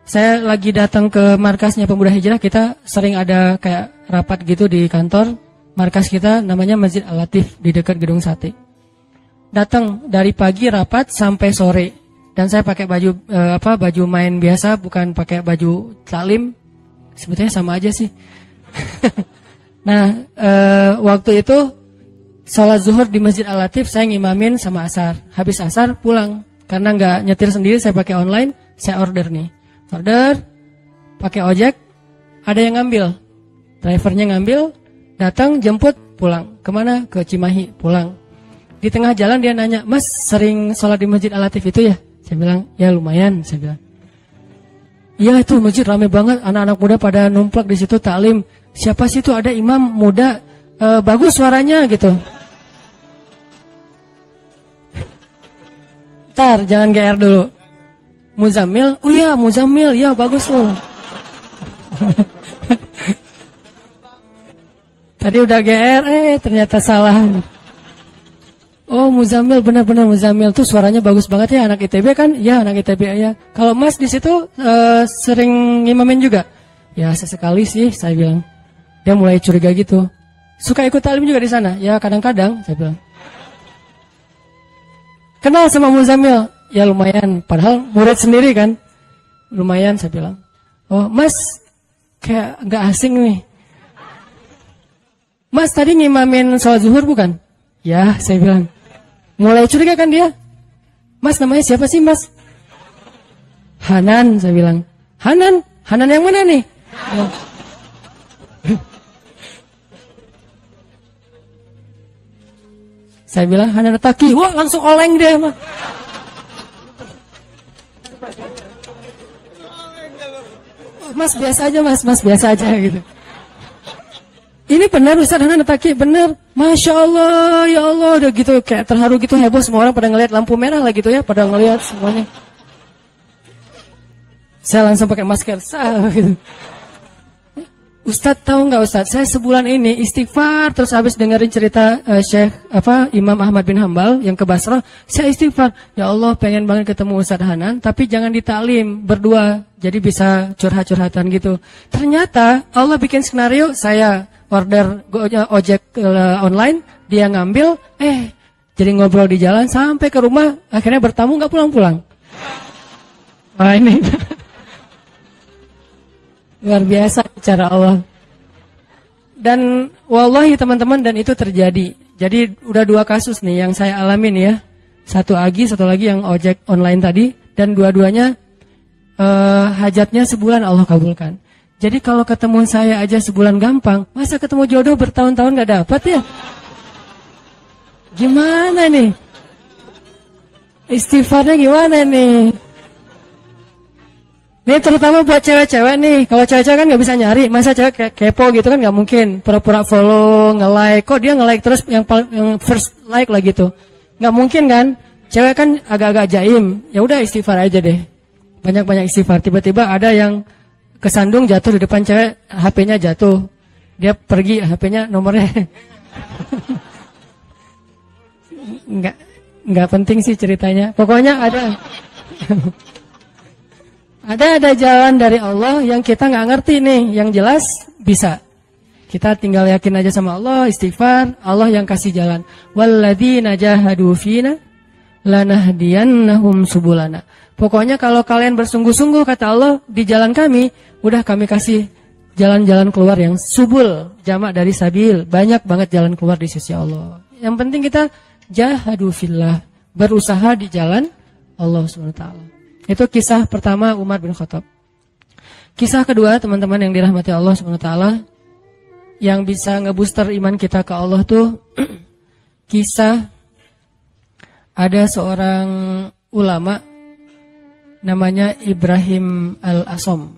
Saya lagi datang ke markasnya Pemuda Hijrah, kita sering ada kayak rapat gitu di kantor. Markas kita namanya Masjid Al-Latif di dekat Gedung Sate. Datang dari pagi rapat sampai sore. Dan saya pakai baju baju main biasa, bukan pakai baju taklim. Sebetulnya sama aja sih. Nah, waktu itu sholat zuhur di Masjid Al-Latif saya ngimamin sama asar. Habis asar pulang. Karena nggak nyetir sendiri, saya pakai online, saya order nih. Order, pakai ojek, ada yang ngambil. Drivernya ngambil, datang, jemput, pulang. Kemana? Ke Cimahi, pulang. Di tengah jalan dia nanya, Mas sering sholat di Masjid Al-Latif itu ya? Saya bilang, ya lumayan, saya bilang. Iya itu masjid rame banget, anak-anak muda pada numplak di situ taklim. Siapa sih itu, ada imam muda bagus suaranya gitu. Ntar jangan GR dulu. Muzammil, oh iya Muzammil, ya bagus loh. Tadi udah GR, ternyata salah. Oh Muzammil, benar-benar Muzammil tuh suaranya bagus banget ya, anak ITB kan? Ya anak ITB ya. Kalau Mas di situ sering ngimamin juga? Ya sesekali sih saya bilang. Dia mulai curiga gitu. Suka ikut taklim juga di sana? Ya kadang-kadang saya bilang. Kenal sama Muzammil? Ya lumayan, padahal murid sendiri kan. Lumayan saya bilang. Oh Mas, kayak gak asing nih. Mas tadi ngimamin sholat zuhur bukan? Ya saya bilang. Mulai curiga kan dia. Mas namanya siapa sih Mas? Hanan saya bilang. Hanan? Hanan yang mana nih? Ya. Saya bilang Hanan Taki. Wah langsung oleng dia mah. Mas biasa aja mas biasa aja gitu. Ini benar Ustaz Hanan Taki, benar. Masya Allah, ya Allah, udah gitu kayak terharu gitu, heboh, semua orang pada ngelihat lampu merah lah gitu ya, pada ngelihat semuanya. Saya langsung pakai masker, gitu. Ustaz tahu nggak Ustaz, saya sebulan ini istighfar terus habis dengerin cerita Imam Ahmad bin Hambal yang ke Basrah, saya istighfar, ya Allah pengen banget ketemu Ustaz Hanan, tapi jangan ditaklim berdua, jadi bisa curhat-curhatan gitu. Ternyata Allah bikin skenario, saya order ojek online, dia ngambil, jadi ngobrol di jalan sampai ke rumah, akhirnya bertamu nggak pulang-pulang. Wah ini luar biasa cara Allah. Dan wallahi teman-teman, dan itu terjadi. Jadi udah 2 kasus nih yang saya alamin ya. Satu Agi, satu lagi yang ojek online tadi, dan dua-duanya hajatnya sebulan Allah kabulkan. Jadi kalau ketemu saya aja sebulan gampang, masa ketemu jodoh bertahun-tahun gak dapat ya? Gimana nih? Istighfarnya gimana nih? Ini terutama buat cewek-cewek nih. Kalau cewek-cewek kan gak bisa nyari, masa cewek kepo gitu kan gak mungkin. Pura-pura follow, nge-like, kok dia nge-like terus yang first like lah gitu. Gak mungkin kan? Cewek kan agak-agak jaim. Ya udah istighfar aja deh. Banyak-banyak istighfar. Tiba-tiba ada yang kesandung jatuh di depan cewek, HP-nya jatuh. Dia pergi, HP-nya nomornya. Nggak penting sih ceritanya. Pokoknya ada ada jalan dari Allah yang kita nggak ngerti nih. Yang jelas bisa. Kita tinggal yakin aja sama Allah, istighfar, Allah yang kasih jalan. Walladzina jahadu fina lanahdiyannahum subulana. Pokoknya kalau kalian bersungguh-sungguh kata Allah di jalan kami, udah kami kasih jalan-jalan keluar yang subul, jamak dari sabil, banyak banget jalan keluar di sisi Allah. Yang penting kita jahadu fillah, berusaha di jalan Allah SWT. Itu kisah pertama Umar bin Khattab. Kisah kedua teman-teman yang dirahmati Allah SWT, yang bisa ngebooster iman kita ke Allah tuh kisah ada seorang ulama namanya Ibrahim Al-Asom.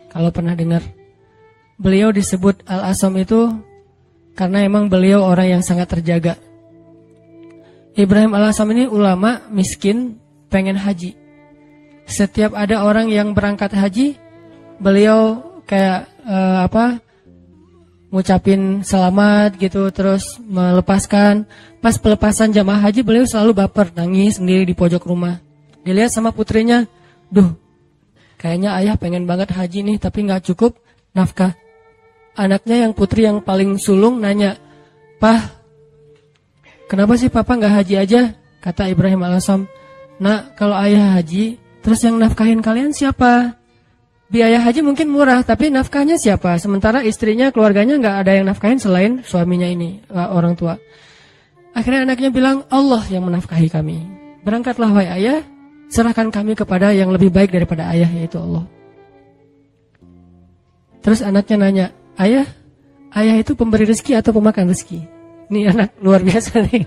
Kalau pernah dengar, beliau disebut Al-Asom itu karena emang beliau orang yang sangat terjaga. Ibrahim Al-Asom ini ulama miskin, pengen haji. Setiap ada orang yang berangkat haji, beliau kayak ngucapin selamat gitu, terus melepaskan. Pas pelepasan jamaah haji, beliau selalu baper, nangis sendiri di pojok rumah. Dilihat sama putrinya, duh, kayaknya ayah pengen banget haji nih, tapi nggak cukup nafkah. Anaknya yang putri yang paling sulung nanya, "Pah, kenapa sih papa nggak haji aja?" Kata Ibrahim Al-Asom, "Nak, kalau ayah haji, terus yang nafkahin kalian siapa? Biaya haji mungkin murah, tapi nafkahnya siapa? Sementara istrinya, keluarganya nggak ada yang nafkahin selain suaminya ini, orang tua." Akhirnya anaknya bilang, "Allah yang menafkahi kami. Berangkatlah wahai ayah, serahkan kami kepada yang lebih baik daripada ayah, yaitu Allah." Terus anaknya nanya, ayah itu pemberi rezeki atau pemakan rezeki?" Ini anak luar biasa nih.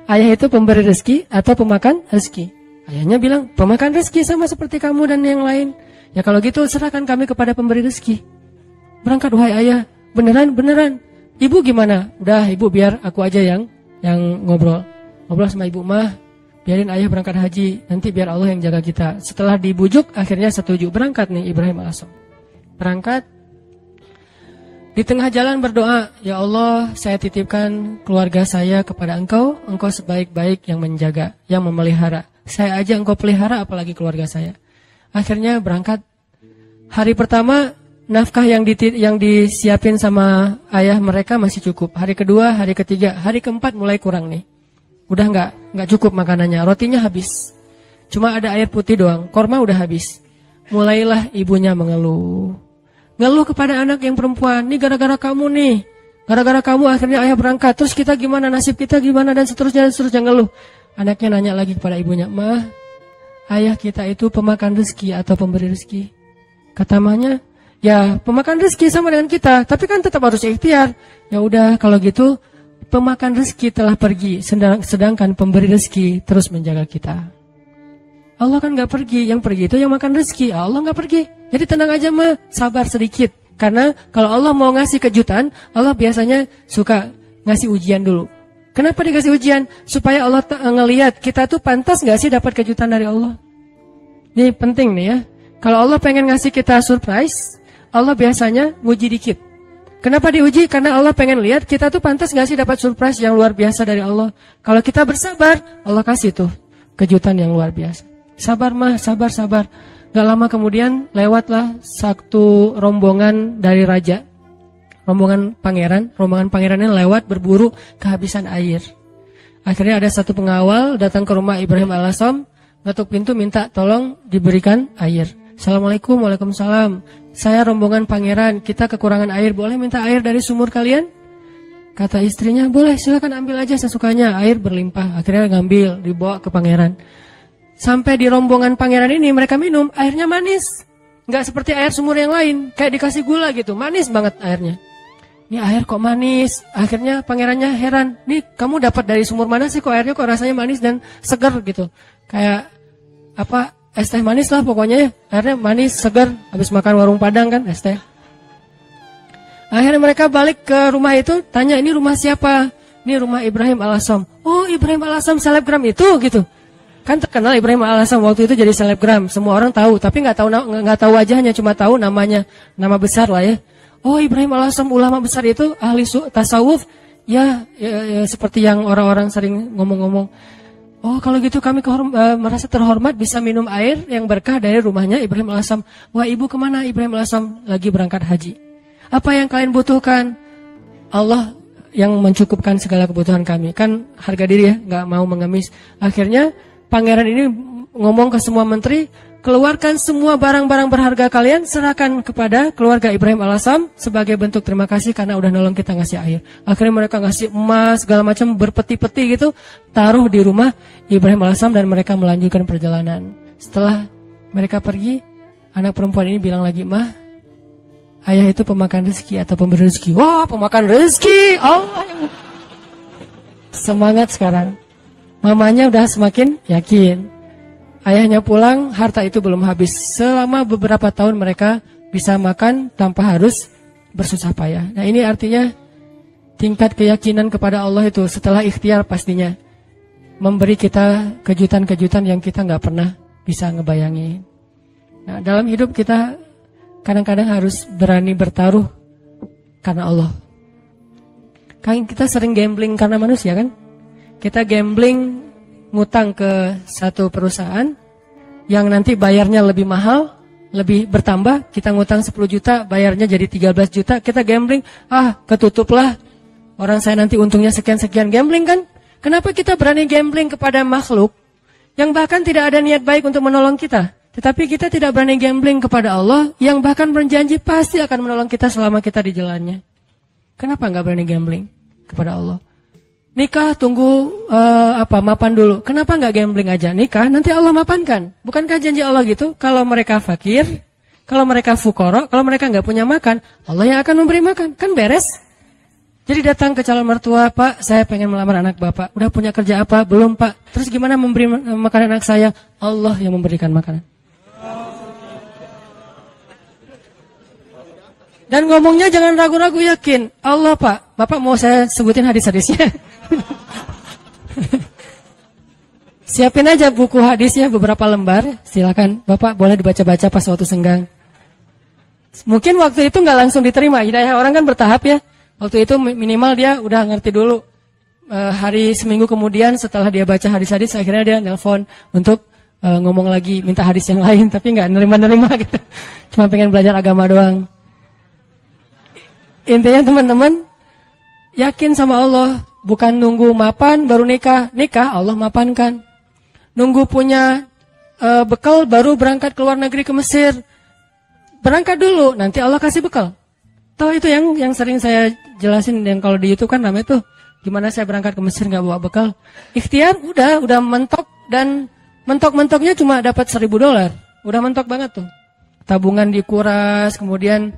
Ayah itu pemberi rezeki atau pemakan rezeki? Ayahnya bilang, pemakan rezeki sama seperti kamu dan yang lain. Ya kalau gitu serahkan kami kepada pemberi rezeki. Berangkat wahai ayah. Beneran. Ibu gimana? Udah ibu biar aku aja yang ngobrol sama ibu mah. Biarin ayah berangkat haji. Nanti biar Allah yang jaga kita. Setelah dibujuk akhirnya setuju. Berangkat nih Ibrahim AS. Berangkat. Di tengah jalan berdoa. Ya Allah, saya titipkan keluarga saya kepada engkau. Engkau sebaik-baik yang menjaga, yang memelihara. Saya aja engkau pelihara apalagi keluarga saya. Akhirnya berangkat. Hari pertama nafkah yang disiapin sama ayah mereka masih cukup. Hari kedua, hari ketiga, hari keempat mulai kurang nih. Udah nggak cukup makanannya. Rotinya habis. Cuma ada air putih doang. Korma udah habis. Mulailah ibunya mengeluh. Ngeluh kepada anak yang perempuan. Nih gara-gara kamu nih. Gara-gara kamu akhirnya ayah berangkat. Terus kita gimana? Nasib kita gimana? Dan seterusnya ngeluh. Anaknya nanya lagi kepada ibunya. Mah, ayah kita itu pemakan rezeki atau pemberi rezeki? Kata mahnya, ya pemakan rezeki sama dengan kita, tapi kan tetap harus ikhtiar. Ya udah kalau gitu, pemakan rezeki telah pergi, sedangkan pemberi rezeki terus menjaga kita. Allah kan nggak pergi, yang pergi itu yang makan rezeki. Allah nggak pergi. Jadi tenang aja mah, sabar sedikit. Karena kalau Allah mau ngasih kejutan, Allah biasanya suka ngasih ujian dulu. Kenapa dikasih ujian? Supaya Allah ngelihat kita tuh pantas nggak sih dapat kejutan dari Allah. Ini penting nih ya. Kalau Allah pengen ngasih kita surprise, Allah biasanya nguji dikit. Kenapa diuji? Karena Allah pengen lihat kita tuh pantas gak sih dapat surprise yang luar biasa dari Allah. Kalau kita bersabar, Allah kasih tuh kejutan yang luar biasa. Sabar mah, sabar. Gak lama kemudian lewatlah satu rombongan dari raja. Rombongan pangerannya lewat berburu kehabisan air. Akhirnya ada satu pengawal datang ke rumah Ibrahim AS, ngetuk pintu minta tolong diberikan air. Assalamualaikum, waalaikumsalam. Saya rombongan pangeran, kita kekurangan air, boleh minta air dari sumur kalian? Kata istrinya, boleh, silakan ambil aja sesukanya. Air berlimpah, akhirnya ngambil, dibawa ke pangeran. Sampai di rombongan pangeran ini mereka minum, airnya manis. Nggak seperti air sumur yang lain, kayak dikasih gula gitu, manis banget airnya. Ini air kok manis? Akhirnya pangerannya heran, nih kamu dapat dari sumur mana sih kok airnya kok rasanya manis dan segar gitu. Kayak apa? Es teh manis lah pokoknya ya. Akhirnya manis, segar. Habis makan warung Padang kan, es teh. Akhirnya mereka balik ke rumah itu, tanya ini rumah siapa? Ini rumah Ibrahim AS. Oh, Ibrahim AS selebgram itu gitu. Kan terkenal Ibrahim AS waktu itu jadi selebgram. Semua orang tahu, tapi nggak tahu wajahnya, cuma tahu namanya, nama besar lah ya. Oh, Ibrahim AS ulama besar itu ahli tasawuf. Ya, seperti yang orang-orang sering ngomong-ngomong. Oh kalau gitu kami merasa terhormat bisa minum air yang berkah dari rumahnya Ibrahim AS. Wah ibu kemana? Ibrahim AS lagi berangkat haji. Apa yang kalian butuhkan? Allah yang mencukupkan segala kebutuhan kami. Kan harga diri ya, gak mau mengemis. Akhirnya pangeran ini ngomong ke semua menteri, keluarkan semua barang-barang berharga kalian, serahkan kepada keluarga Ibrahim AS sebagai bentuk terima kasih karena udah nolong kita ngasih air. Akhirnya mereka ngasih emas, segala macam berpeti-peti gitu, taruh di rumah Ibrahim AS dan mereka melanjutkan perjalanan. Setelah mereka pergi, anak perempuan ini bilang lagi, Mah, ayah itu pemakan rezeki atau pemberi rezeki? Wah, pemakan rezeki! Allah yang semangat sekarang. Mamanya udah semakin yakin. Ayahnya pulang, harta itu belum habis. Selama beberapa tahun mereka bisa makan tanpa harus bersusah payah. Nah ini artinya tingkat keyakinan kepada Allah itu setelah ikhtiar pastinya memberi kita kejutan-kejutan yang kita nggak pernah bisa ngebayangin. Nah dalam hidup kita kadang-kadang harus berani bertaruh karena Allah. Kan kita sering gambling karena manusia kan? Kita gambling ngutang ke satu perusahaan yang nanti bayarnya lebih mahal, lebih bertambah. Kita ngutang 10 juta, bayarnya jadi 13 juta. Kita gambling, ketutuplah. Orang saya nanti untungnya sekian-sekian, gambling kan? Kenapa kita berani gambling kepada makhluk yang bahkan tidak ada niat baik untuk menolong kita? Tetapi kita tidak berani gambling kepada Allah yang bahkan berjanji pasti akan menolong kita selama kita di jalannya. Kenapa nggak berani gambling kepada Allah? Nikah tunggu mapan dulu. Kenapa nggak gambling aja? Nikah nanti Allah mapankan. Bukankah janji Allah gitu? Kalau mereka fakir, kalau mereka fukoro, kalau mereka nggak punya makan, Allah yang akan memberi makan. Kan beres? Jadi datang ke calon mertua, Pak, saya pengen melamar anak Bapak. Udah punya kerja apa? Belum, Pak. Terus gimana memberi makan anak saya? Allah yang memberikan makanan. Dan ngomongnya jangan ragu-ragu, yakin. Allah Pak, Bapak mau saya sebutin hadis-hadisnya? Siapin aja buku hadisnya beberapa lembar. Silakan Bapak boleh dibaca-baca pas waktu senggang. Mungkin waktu itu nggak langsung diterima. Hidayah orang kan bertahap ya. Waktu itu minimal dia udah ngerti dulu. Hari seminggu kemudian setelah dia baca hadis-hadis, akhirnya dia nelpon untuk ngomong lagi, minta hadis yang lain. Tapi nggak nerima-nerima gitu. Cuma pengen belajar agama doang. Intinya teman-teman, yakin sama Allah. Bukan nunggu mapan baru nikah. Nikah Allah mapankan. Nunggu punya bekal baru berangkat ke luar negeri ke Mesir. Berangkat dulu, nanti Allah kasih bekal. Tahu itu yang sering saya jelasin, yang kalau di YouTube kan namanya tuh gimana saya berangkat ke Mesir nggak bawa bekal. Ikhtiar udah mentok, dan mentok-mentoknya cuma dapat $1.000. Udah mentok banget tuh. Tabungan dikuras, kemudian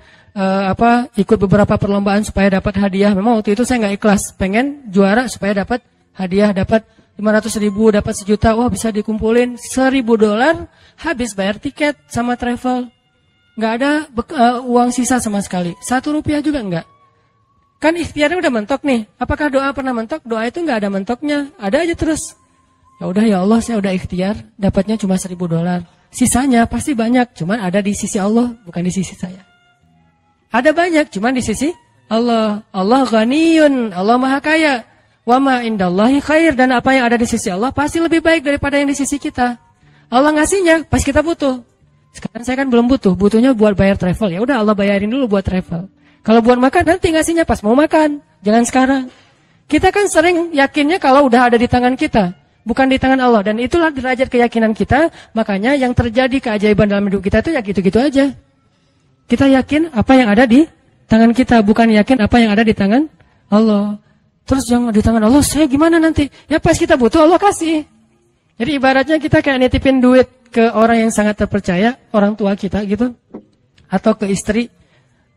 ikut beberapa perlombaan supaya dapat hadiah. Memang waktu itu saya nggak ikhlas, pengen juara supaya dapat hadiah, dapat 500.000, dapat 1 juta. Wah, bisa dikumpulin $1.000, habis bayar tiket sama travel. Nggak ada uang sisa sama sekali, Rp1 juga nggak. Kan ikhtiarnya udah mentok nih. Apakah doa pernah mentok? Doa itu nggak ada mentoknya, ada aja terus. Ya udah, ya Allah, saya udah ikhtiar, dapatnya cuma $1.000. Sisanya pasti banyak, cuman ada di sisi Allah, bukan di sisi saya. Ada banyak, cuman di sisi Allah. Allah ghaniyun, Allah maha kaya. Wa ma indallahi khair, dan apa yang ada di sisi Allah pasti lebih baik daripada yang di sisi kita. Allah ngasihnya pas kita butuh. Sekarang saya kan belum butuh, butuhnya buat bayar travel. Ya udah, Allah bayarin dulu buat travel. Kalau buat makan nanti ngasihnya pas mau makan, jangan sekarang. Kita kan sering yakinnya kalau udah ada di tangan kita, bukan di tangan Allah, dan itulah derajat keyakinan kita. Makanya yang terjadi keajaiban dalam hidup kita itu ya gitu-gitu aja. Kita yakin apa yang ada di tangan kita, bukan yakin apa yang ada di tangan Allah. Terus yang di tangan Allah, saya gimana nanti? Ya pas kita butuh Allah kasih. Jadi ibaratnya kita kayak nitipin duit ke orang yang sangat terpercaya, orang tua kita gitu. Atau ke istri.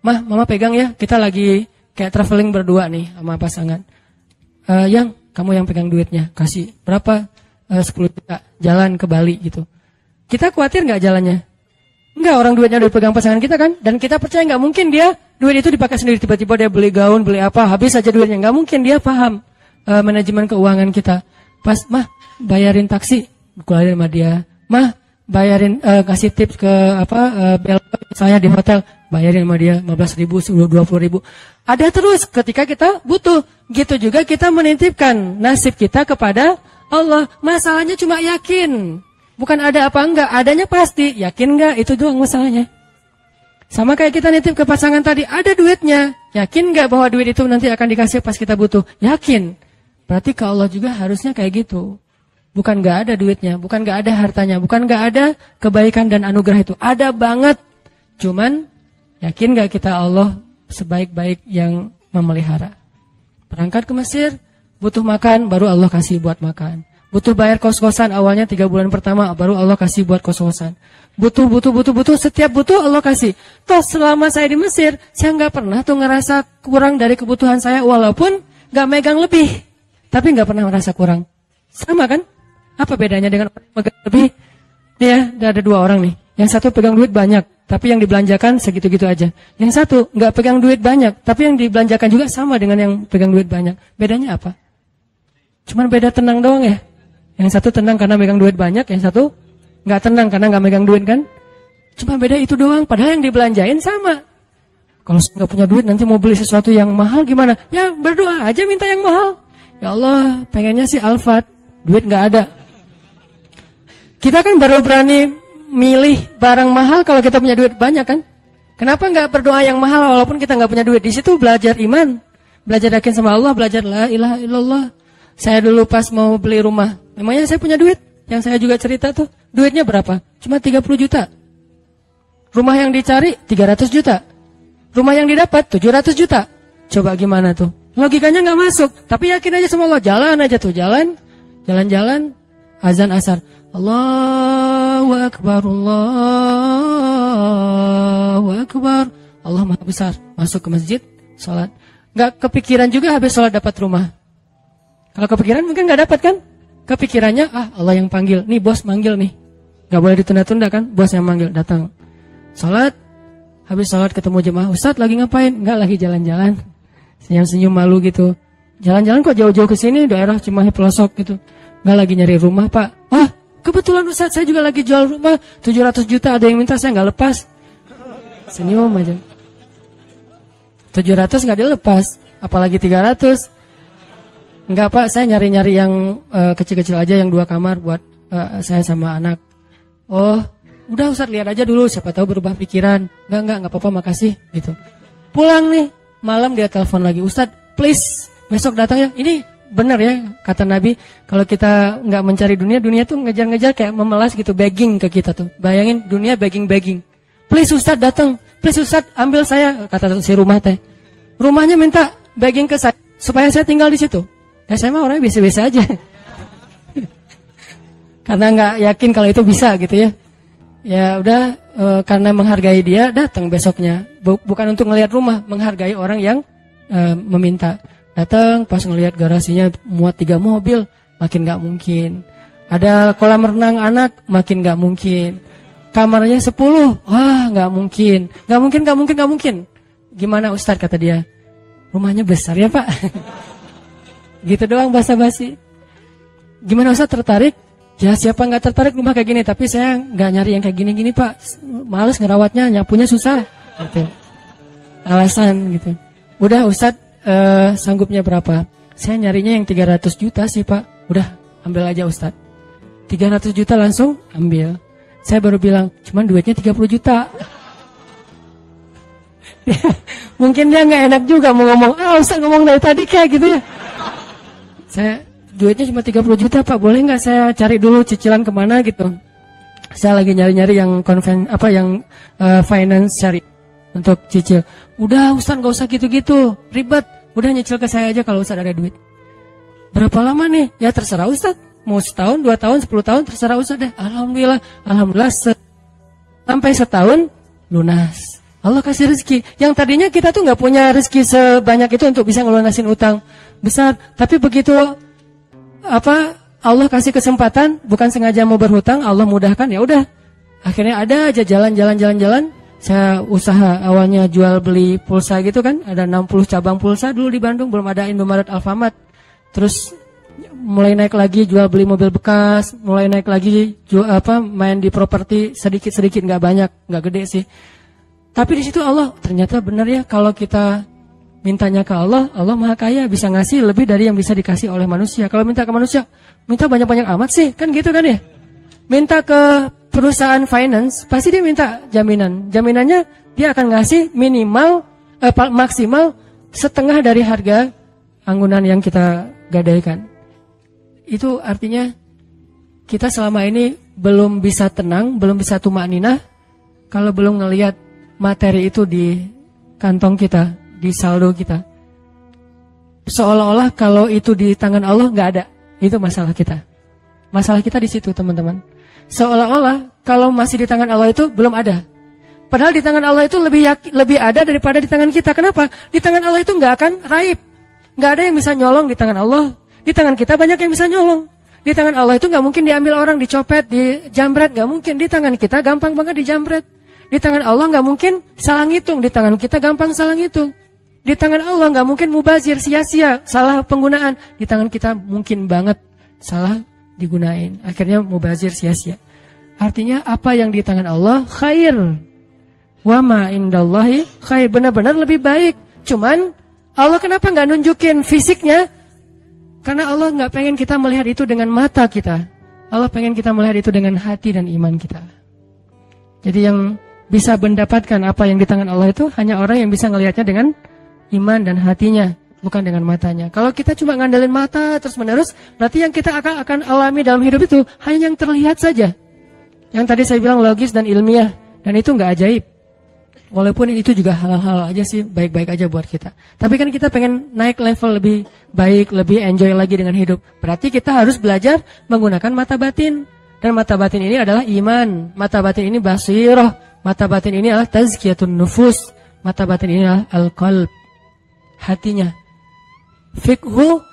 Mah, mama pegang ya, kita lagi kayak traveling berdua nih sama pasangan. Yang, kamu yang pegang duitnya, kasih berapa? 10 juta, jalan ke Bali gitu. Kita khawatir nggak jalannya? Enggak, orang duitnya udah pegang pasangan kita kan. Dan kita percaya nggak mungkin dia duit itu dipakai sendiri. Tiba-tiba dia beli gaun, beli apa, habis aja duitnya. Nggak mungkin, dia paham manajemen keuangan kita. Pas, mah bayarin taksi, keluarin sama dia. Mah bayarin, kasih tips ke bel saya di hotel, bayarin sama dia 15.000, 20.000. Ada terus ketika kita butuh. Gitu juga kita menitipkan nasib kita kepada Allah. Masalahnya cuma yakin. Bukan ada apa enggak, adanya pasti. Yakin enggak, itu doang masalahnya. Sama kayak kita nitip ke pasangan tadi, ada duitnya. Yakin enggak bahwa duit itu nanti akan dikasih pas kita butuh? Yakin. Berarti ke Allah juga harusnya kayak gitu. Bukan enggak ada duitnya, bukan enggak ada hartanya, bukan enggak ada kebaikan dan anugerah itu. Ada banget. Cuman, yakin enggak kita Allah sebaik-baik yang memelihara? Berangkat ke Mesir, butuh makan, baru Allah kasih buat makan. Butuh bayar kos-kosan, awalnya 3 bulan pertama, baru Allah kasih buat kos-kosan. Butuh, setiap butuh Allah kasih. Toh selama saya di Mesir, saya nggak pernah tuh ngerasa kurang dari kebutuhan saya, walaupun nggak megang lebih. Tapi nggak pernah ngerasa kurang. Sama kan? Apa bedanya dengan orang megang lebih? Ya, ada 2 orang nih. Yang satu pegang duit banyak, tapi yang dibelanjakan segitu-gitu aja. Yang satu nggak pegang duit banyak, tapi yang dibelanjakan juga sama dengan yang pegang duit banyak. Bedanya apa? Cuman beda tenang doang ya. Yang satu tenang karena megang duit banyak, yang satu nggak tenang karena nggak megang duit kan? Cuma beda itu doang, padahal yang dibelanjain sama. Kalau nggak punya duit nanti mau beli sesuatu yang mahal gimana? Ya berdoa aja minta yang mahal. Ya Allah, pengennya sih Alphard, duit nggak ada. Kita kan baru berani milih barang mahal kalau kita punya duit banyak kan? Kenapa nggak berdoa yang mahal walaupun kita nggak punya duit? Di situ belajar iman, belajar yakin sama Allah, belajar la ilaha illallah. Saya dulu pas mau beli rumah, memangnya saya punya duit? Yang saya juga cerita tuh, duitnya berapa? Cuma 30 juta. Rumah yang dicari 300 juta. Rumah yang didapat 700 juta. Coba gimana tuh? Logikanya nggak masuk. Tapi yakin aja sama Allah, jalan aja tuh, jalan-jalan, azan asar. Allahu Akbar, Allahu Akbar. Allah Maha Besar. Masuk ke masjid, sholat. Nggak kepikiran juga habis sholat dapat rumah. Kalau kepikiran mungkin nggak dapat kan? Kepikirannya, Allah yang panggil. Nih bos manggil nih. Nggak boleh ditunda-tunda kan? Bos yang manggil, datang. Salat, Habis sholat ketemu jemaah, Ustadz lagi ngapain? Enggak, lagi jalan-jalan. Senyum-senyum malu gitu. Jalan-jalan kok jauh-jauh ke sini, daerah Cimahi pelosok gitu. Enggak, lagi nyari rumah, Pak. Wah, kebetulan Ustadz saya juga lagi jual rumah 700 juta, ada yang minta, saya enggak lepas. Senyum aja. 700 enggak dilepas, apalagi 300. Enggak, Pak, saya nyari-nyari yang kecil-kecil aja, yang 2 kamar buat saya sama anak. Oh, udah Ustadz lihat aja dulu, siapa tahu berubah pikiran. Enggak apa-apa, makasih gitu. Pulang nih, malam dia telepon lagi, Ustadz please besok datang ya. Ini benar ya kata Nabi, kalau kita nggak mencari dunia, dunia tuh ngejar-ngejar kayak memelas gitu, begging ke kita tuh. Bayangin dunia begging. Please Ustadz datang, please Ustadz ambil saya, kata si rumah teh. Rumahnya minta begging ke saya supaya saya tinggal di situ. Ya saya mah orangnya biasa-biasa aja. Karena nggak yakin kalau itu bisa gitu ya. Ya udah karena menghargai dia datang besoknya. Bukan untuk ngelihat rumah, menghargai orang yang meminta. Datang pas ngelihat garasinya muat 3 mobil, makin nggak mungkin. Ada kolam renang anak, makin nggak mungkin. Kamarnya 10, wah nggak mungkin. Nggak mungkin. Gimana Ustadz kata dia? Rumahnya besar ya Pak. Gitu doang basa-basi. Gimana Ustadz tertarik? Ya siapa nggak tertarik rumah kayak gini, tapi saya nggak nyari yang kayak gini-gini Pak, males ngerawatnya, nyapunya susah gitu. Alasan gitu. Udah Ustadz sanggupnya berapa? Saya nyarinya yang 300 juta sih Pak. Udah ambil aja Ustadz. 300 juta langsung ambil. Saya baru bilang cuman duitnya 30 juta. Mungkin dia nggak enak juga mau ngomong, Ustadz ngomong dari tadi kayak gitu ya. Saya duitnya cuma 30 juta Pak, boleh nggak saya cari dulu cicilan kemana gitu. Saya lagi nyari-nyari yang finance cari untuk cicil. Udah Ustaz nggak usah gitu-gitu, ribet. Udah nyicil ke saya aja kalau Ustaz ada duit. Berapa lama nih? Ya terserah Ustaz. Mau setahun, 2 tahun, 10 tahun terserah Ustaz deh. Alhamdulillah sampai setahun lunas. Allah kasih rezeki. Yang tadinya kita tuh nggak punya rezeki sebanyak itu untuk bisa ngelunasin utang besar, tapi begitu Allah kasih kesempatan, bukan sengaja mau berhutang, Allah mudahkan, ya udah. Akhirnya ada aja jalan. Saya usaha awalnya jual beli pulsa gitu kan, ada 60 cabang pulsa dulu di Bandung, belum ada Indomaret, Alfamart. Terus mulai naik lagi jual beli mobil bekas, mulai naik lagi main di properti sedikit-sedikit, nggak banyak, nggak gede sih. Tapi di situ Allah ternyata benar ya, kalau kita mintanya ke Allah, Allah Maha Kaya, bisa ngasih lebih dari yang bisa dikasih oleh manusia. Kalau minta ke manusia, minta banyak-banyak amat sih, kan gitu kan ya. Minta ke perusahaan finance, pasti dia minta jaminan. Jaminannya dia akan ngasih maksimal setengah dari harga anggunan yang kita gadaikan. Itu artinya kita selama ini belum bisa tenang, belum bisa tumakninah kalau belum ngelihat materi itu di kantong kita, di saldo kita. Seolah-olah kalau itu di tangan Allah nggak ada. Itu masalah kita. Masalah kita di situ teman-teman. Seolah-olah kalau masih di tangan Allah itu belum ada. Padahal di tangan Allah itu lebih ada daripada di tangan kita. Kenapa? Di tangan Allah itu nggak akan raib. Nggak ada yang bisa nyolong di tangan Allah. Di tangan kita banyak yang bisa nyolong. Di tangan Allah itu nggak mungkin diambil orang, dicopet, dijambret, nggak mungkin. Di tangan kita gampang banget dijambret. Di tangan Allah nggak mungkin salah ngitung. Di tangan kita gampang salah ngitung. Di tangan Allah nggak mungkin mubazir, sia-sia, salah penggunaan. Di tangan kita mungkin banget salah digunain. Akhirnya mubazir, sia-sia. Artinya apa yang di tangan Allah khair. Wa ma indallahi khair, benar-benar lebih baik. Cuman Allah kenapa nggak nunjukin fisiknya? Karena Allah nggak pengen kita melihat itu dengan mata kita. Allah pengen kita melihat itu dengan hati dan iman kita. Jadi yang bisa mendapatkan apa yang di tangan Allah itu hanya orang yang bisa ngelihatnya dengan iman dan hatinya, bukan dengan matanya. Kalau kita cuma ngandelin mata terus-menerus, berarti yang kita akan alami dalam hidup itu hanya yang terlihat saja. Yang tadi saya bilang logis dan ilmiah, dan itu nggak ajaib. Walaupun itu juga hal-hal aja sih, baik-baik aja buat kita. Tapi kan kita pengen naik level lebih baik, lebih enjoy lagi dengan hidup. Berarti kita harus belajar menggunakan mata batin. Dan mata batin ini adalah iman. Mata batin ini basiroh. Mata batin ini adalah tazkiyatun nufus. Mata batin ini adalah al-qalb. Hatinya. Fikhul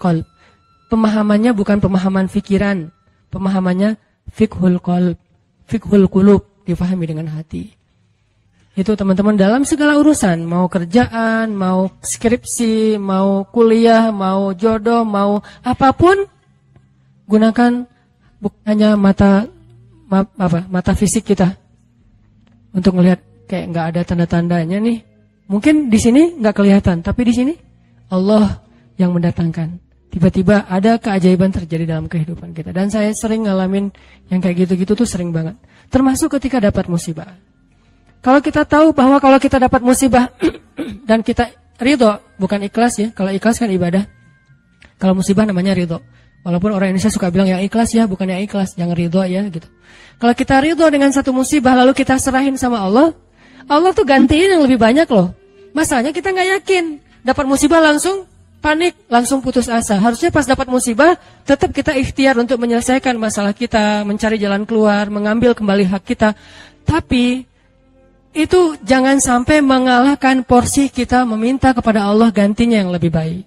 qalb. Pemahamannya bukan pemahaman fikiran. Pemahamannya fikhul qalb. Fikhul qulub, difahami dengan hati. Itu teman-teman dalam segala urusan, mau kerjaan, mau skripsi, mau kuliah, mau jodoh, mau apapun, gunakan bukan hanya mata fisik kita untuk melihat kayak nggak ada tanda-tandanya nih. Mungkin di sini nggak kelihatan, tapi di sini Allah yang mendatangkan. Tiba-tiba ada keajaiban terjadi dalam kehidupan kita. Dan saya sering ngalamin yang kayak gitu-gitu tuh sering banget. Termasuk ketika dapat musibah. Kalau kita tahu bahwa kalau kita dapat musibah dan kita ridho, bukan ikhlas ya. Kalau ikhlas kan ibadah. Kalau musibah namanya ridho. Walaupun orang Indonesia suka bilang yang ikhlas ya, bukan yang ikhlas, yang ridho ya gitu. Kalau kita ridho dengan satu musibah lalu kita serahin sama Allah, Allah tuh gantiin yang lebih banyak loh. Masalahnya kita nggak yakin. Dapat musibah langsung panik, langsung putus asa. Harusnya pas dapat musibah tetap kita ikhtiar untuk menyelesaikan masalah kita, mencari jalan keluar, mengambil kembali hak kita. Tapi itu jangan sampai mengalahkan porsi kita meminta kepada Allah gantinya yang lebih baik.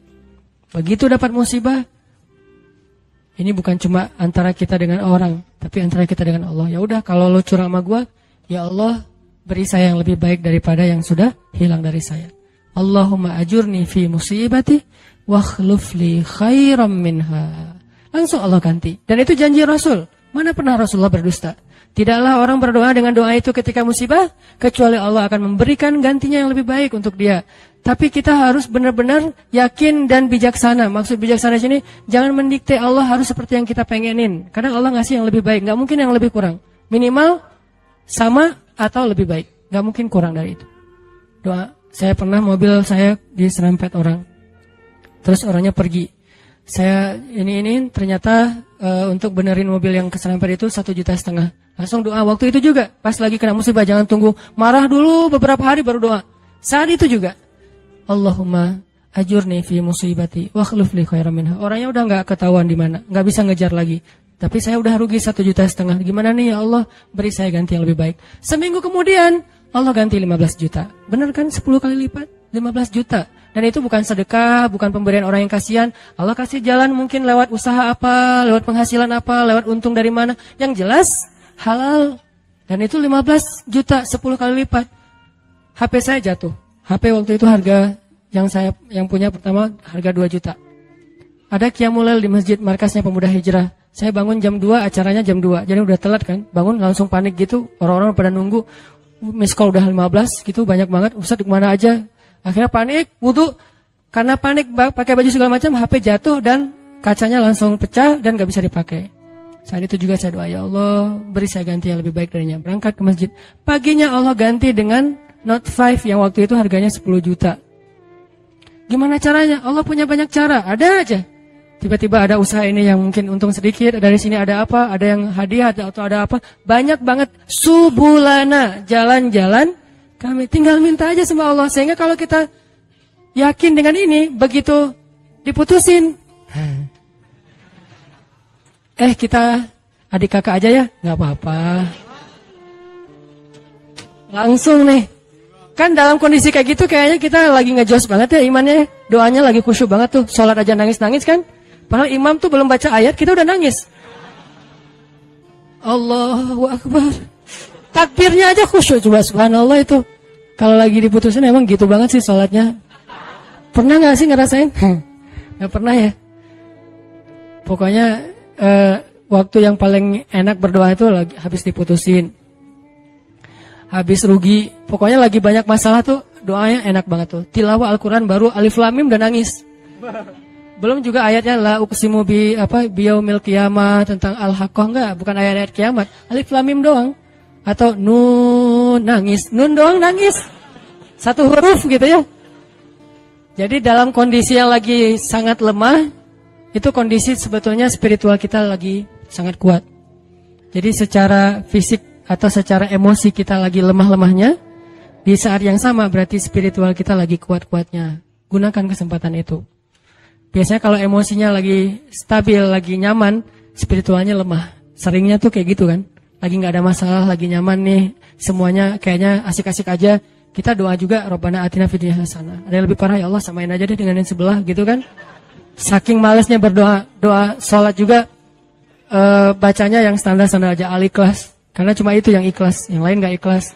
Begitu dapat musibah, ini bukan cuma antara kita dengan orang, tapi antara kita dengan Allah. Ya udah, kalau lo curang sama gua, ya Allah beri saya yang lebih baik daripada yang sudah hilang dari saya. Allahumma ajurni fi musibati wakhluf li khairam minha. Langsung Allah ganti. Dan itu janji Rasul. Mana pernah Rasulullah berdusta? Tidaklah orang berdoa dengan doa itu ketika musibah, kecuali Allah akan memberikan gantinya yang lebih baik untuk dia. Tapi kita harus benar-benar yakin dan bijaksana. Maksud bijaksana di sini, jangan mendikte Allah harus seperti yang kita pengenin. Kadang Allah ngasih yang lebih baik, nggak mungkin yang lebih kurang. Minimal sama atau lebih baik, nggak mungkin kurang dari itu. Doa, saya pernah mobil saya diserempet orang, terus orangnya pergi. Saya ini ternyata untuk benerin mobil yang keserempet itu 1,5 juta. Langsung doa waktu itu juga. Pas lagi kena musibah jangan tunggu marah dulu beberapa hari baru doa. Saat itu juga. Allahumma ajurni fi musibati wa akhlif li khairan minha. Orangnya udah enggak ketahuan di mana, enggak bisa ngejar lagi. Tapi saya udah rugi 1,5 juta. Gimana nih ya Allah? Beri saya ganti yang lebih baik. Seminggu kemudian Allah ganti 15 juta. Benar kan 10 kali lipat? 15 juta. Dan itu bukan sedekah, bukan pemberian orang yang kasihan. Allah kasih jalan mungkin lewat usaha apa, lewat penghasilan apa, lewat untung dari mana. Yang jelas halal. Dan itu 15 juta 10 kali lipat. HP saya jatuh. HP waktu itu harga yang punya pertama harga 2 juta. Ada qiyamul lail di masjid markasnya Pemuda Hijrah. Saya bangun jam 2, acaranya jam 2. Jadi udah telat kan. Bangun langsung panik gitu. Orang-orang pada nunggu. Miss call udah 15 gitu, banyak banget. Ustaz di mana aja? Akhirnya panik, wudu. Karena panik pakai baju segala macam, HP jatuh dan kacanya langsung pecah dan gak bisa dipakai. Saat itu juga saya doa, ya Allah beri saya ganti yang lebih baik darinya. Berangkat ke masjid. Paginya Allah ganti dengan Note 5 yang waktu itu harganya 10 juta. Gimana caranya? Allah punya banyak cara, ada aja. Tiba-tiba ada usaha ini yang mungkin untung sedikit, dari sini ada apa, ada yang hadiah atau ada apa. Banyak banget subulana, jalan-jalan. Kami tinggal minta aja sama Allah. Sehingga kalau kita yakin dengan ini, begitu diputusin. Kita adik kakak aja ya, nggak apa-apa. Langsung nih. Kan dalam kondisi kayak gitu kayaknya kita lagi ngejos banget ya imannya. Doanya lagi khusyuk banget tuh. Sholat aja nangis-nangis kan. Padahal imam tuh belum baca ayat, kita udah nangis. Allahu Akbar. Takbirnya aja khusyuk, coba subhanallah itu. Kalau lagi diputusin emang gitu banget sih sholatnya. Pernah gak sih ngerasain? Gak pernah ya. Pokoknya waktu yang paling enak berdoa itu lagi habis diputusin. Habis rugi. Pokoknya lagi banyak masalah tuh doanya enak banget tuh. Tilawah Al-Quran baru Alif Lam Mim udah nangis. Belum juga ayatnya la uqsimu biyaumil qiyamah tentang al-haqqah, enggak, bukan ayat-ayat kiamat. Alif Lam Mim doang. Atau nun nangis, nun doang nangis. Satu huruf gitu ya. Jadi dalam kondisi yang lagi sangat lemah, itu kondisi sebetulnya spiritual kita lagi sangat kuat. Jadi secara fisik atau secara emosi kita lagi lemah-lemahnya, di saat yang sama berarti spiritual kita lagi kuat-kuatnya. Gunakan kesempatan itu. Biasanya kalau emosinya lagi stabil, lagi nyaman, spiritualnya lemah. Seringnya tuh kayak gitu kan. Lagi gak ada masalah, lagi nyaman nih, semuanya kayaknya asik-asik aja. Kita doa juga, Rabbana atina fid dunya hasanah. Ada yang lebih parah, ya Allah samain aja deh dengan yang sebelah gitu kan. Saking malesnya berdoa, doa sholat juga bacanya yang standar-standar aja, Al-Ikhlas. Karena cuma itu yang ikhlas, yang lain gak ikhlas.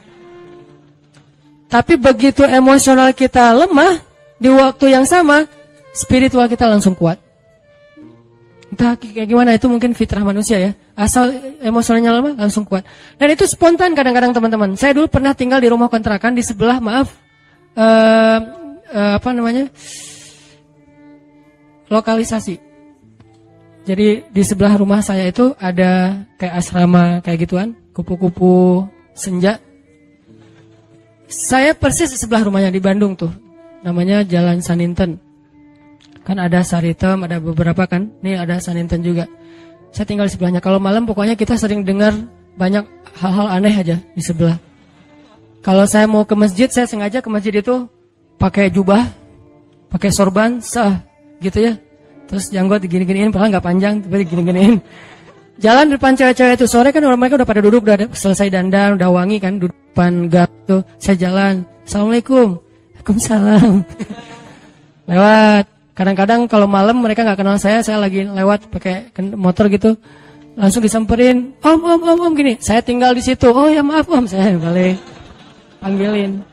Tapi begitu emosional kita lemah, di waktu yang sama, spiritual kita langsung kuat. Entah kayak gimana, itu mungkin fitrah manusia ya. Asal emosionalnya lemah, langsung kuat. Dan itu spontan kadang-kadang teman-teman. Saya dulu pernah tinggal di rumah kontrakan di sebelah, lokalisasi. Jadi di sebelah rumah saya itu ada kayak asrama kayak gituan, kupu-kupu senja. Saya persis di sebelah rumahnya di Bandung tuh. Namanya Jalan Saninten. Kan ada Saritem, ada beberapa kan. Nih ada Saninten juga. Saya tinggal di sebelahnya. Kalau malam pokoknya kita sering dengar banyak hal-hal aneh aja di sebelah. Kalau saya mau ke masjid, saya sengaja ke masjid itu pakai jubah, pakai sorban, gitu ya. Terus janggut digini-giniin, padahal nggak panjang, tapi digini-giniin. Jalan depan cewek-cewek itu sore kan orang mereka udah pada duduk, udah selesai dandan, udah wangi kan, duduk depan gang tuh. Saya jalan, assalamualaikum, waalaikumsalam. Lewat. Kadang-kadang kalau malam mereka nggak kenal saya lagi lewat pakai motor gitu, langsung disamperin, om gini. Saya tinggal di situ. Oh ya maaf om, saya balik panggilin.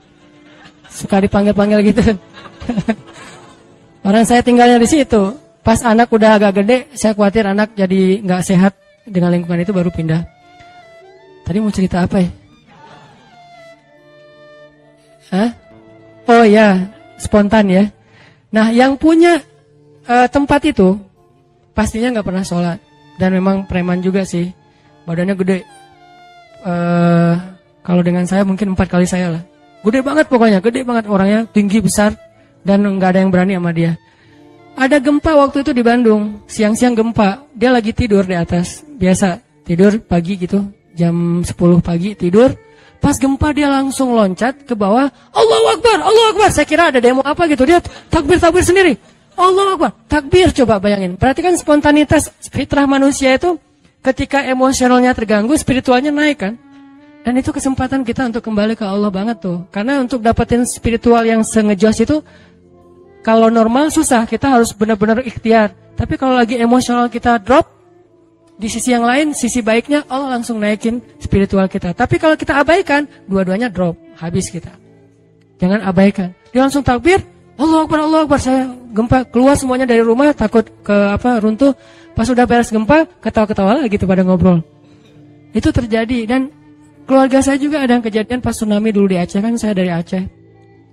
Suka dipanggil-panggil gitu. Orang saya tinggalnya di situ. Pas anak udah agak gede, saya khawatir anak jadi nggak sehat dengan lingkungan itu, baru pindah. Tadi mau cerita apa ya? Hah? Oh ya, spontan ya. Nah, yang punya tempat itu pastinya nggak pernah sholat dan memang preman juga sih, badannya gede. Kalau dengan saya mungkin 4 kali saya lah. Gede banget pokoknya, gede banget orangnya, tinggi besar dan nggak ada yang berani sama dia. Ada gempa waktu itu di Bandung, siang-siang gempa, dia lagi tidur di atas, biasa tidur pagi gitu, jam 10 pagi tidur. Pas gempa dia langsung loncat ke bawah, Allahu Akbar, Allahu Akbar. Saya kira ada demo apa gitu, dia takbir sendiri. Allahu Akbar, takbir, coba bayangin. Perhatikan spontanitas fitrah manusia itu, ketika emosionalnya terganggu, spiritualnya naik kan. Dan itu kesempatan kita untuk kembali ke Allah banget tuh. Karena untuk dapetin spiritual yang sengejos itu, kalau normal susah, kita harus benar-benar ikhtiar. Tapi kalau lagi emosional kita drop, di sisi yang lain, sisi baiknya Allah langsung naikin spiritual kita. Tapi kalau kita abaikan, dua-duanya drop, habis kita. Jangan abaikan. Dia langsung takbir, Allahu Akbar, Allahu Akbar. Saya gempa, keluar semuanya dari rumah, takut runtuh. Pas udah beres gempa, ketawa-ketawa lagi gitu pada ngobrol. Itu terjadi. Dan keluarga saya juga ada yang kejadian pas tsunami dulu di Aceh, kan saya dari Aceh.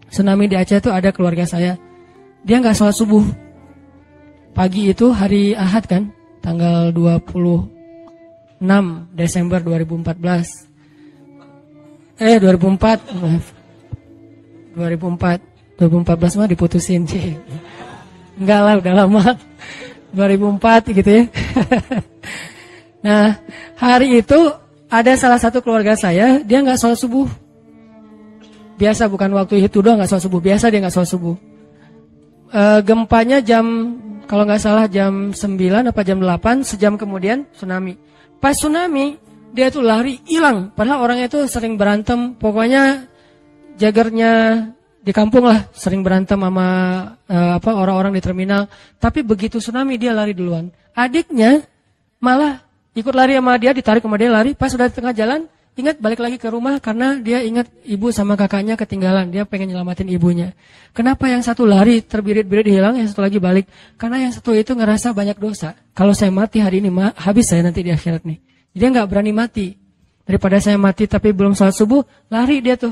Tsunami di Aceh itu ada keluarga saya. Dia nggak sholat subuh. Pagi itu hari Ahad kan, tanggal 26 Desember 2014. 2014 mah diputusin sih. Enggak lah, udah lama. 2004 gitu ya. Nah, hari itu ada salah satu keluarga saya, dia nggak sholat subuh. Biasa, bukan waktu itu doang nggak sholat subuh. Biasa dia nggak sholat subuh. Gempanya kalau nggak salah jam 9 apa jam 8, sejam kemudian tsunami. Pas tsunami, dia tuh lari, hilang. Padahal orangnya itu sering berantem, pokoknya jagernya di kampung lah, sering berantem sama orang-orang di terminal. Tapi begitu tsunami dia lari duluan. Adiknya malah ikut lari sama dia, ditarik sama dia lari. Pas sudah di tengah jalan, ingat balik lagi ke rumah karena dia ingat ibu sama kakaknya ketinggalan. Dia pengen nyelamatin ibunya. Kenapa yang satu lari terbirit-birit hilang, yang satu lagi balik? Karena yang satu itu ngerasa banyak dosa. Kalau saya mati hari ini, habis saya nanti di akhirat nih. Dia nggak berani mati. Daripada saya mati tapi belum sholat subuh, lari dia tuh.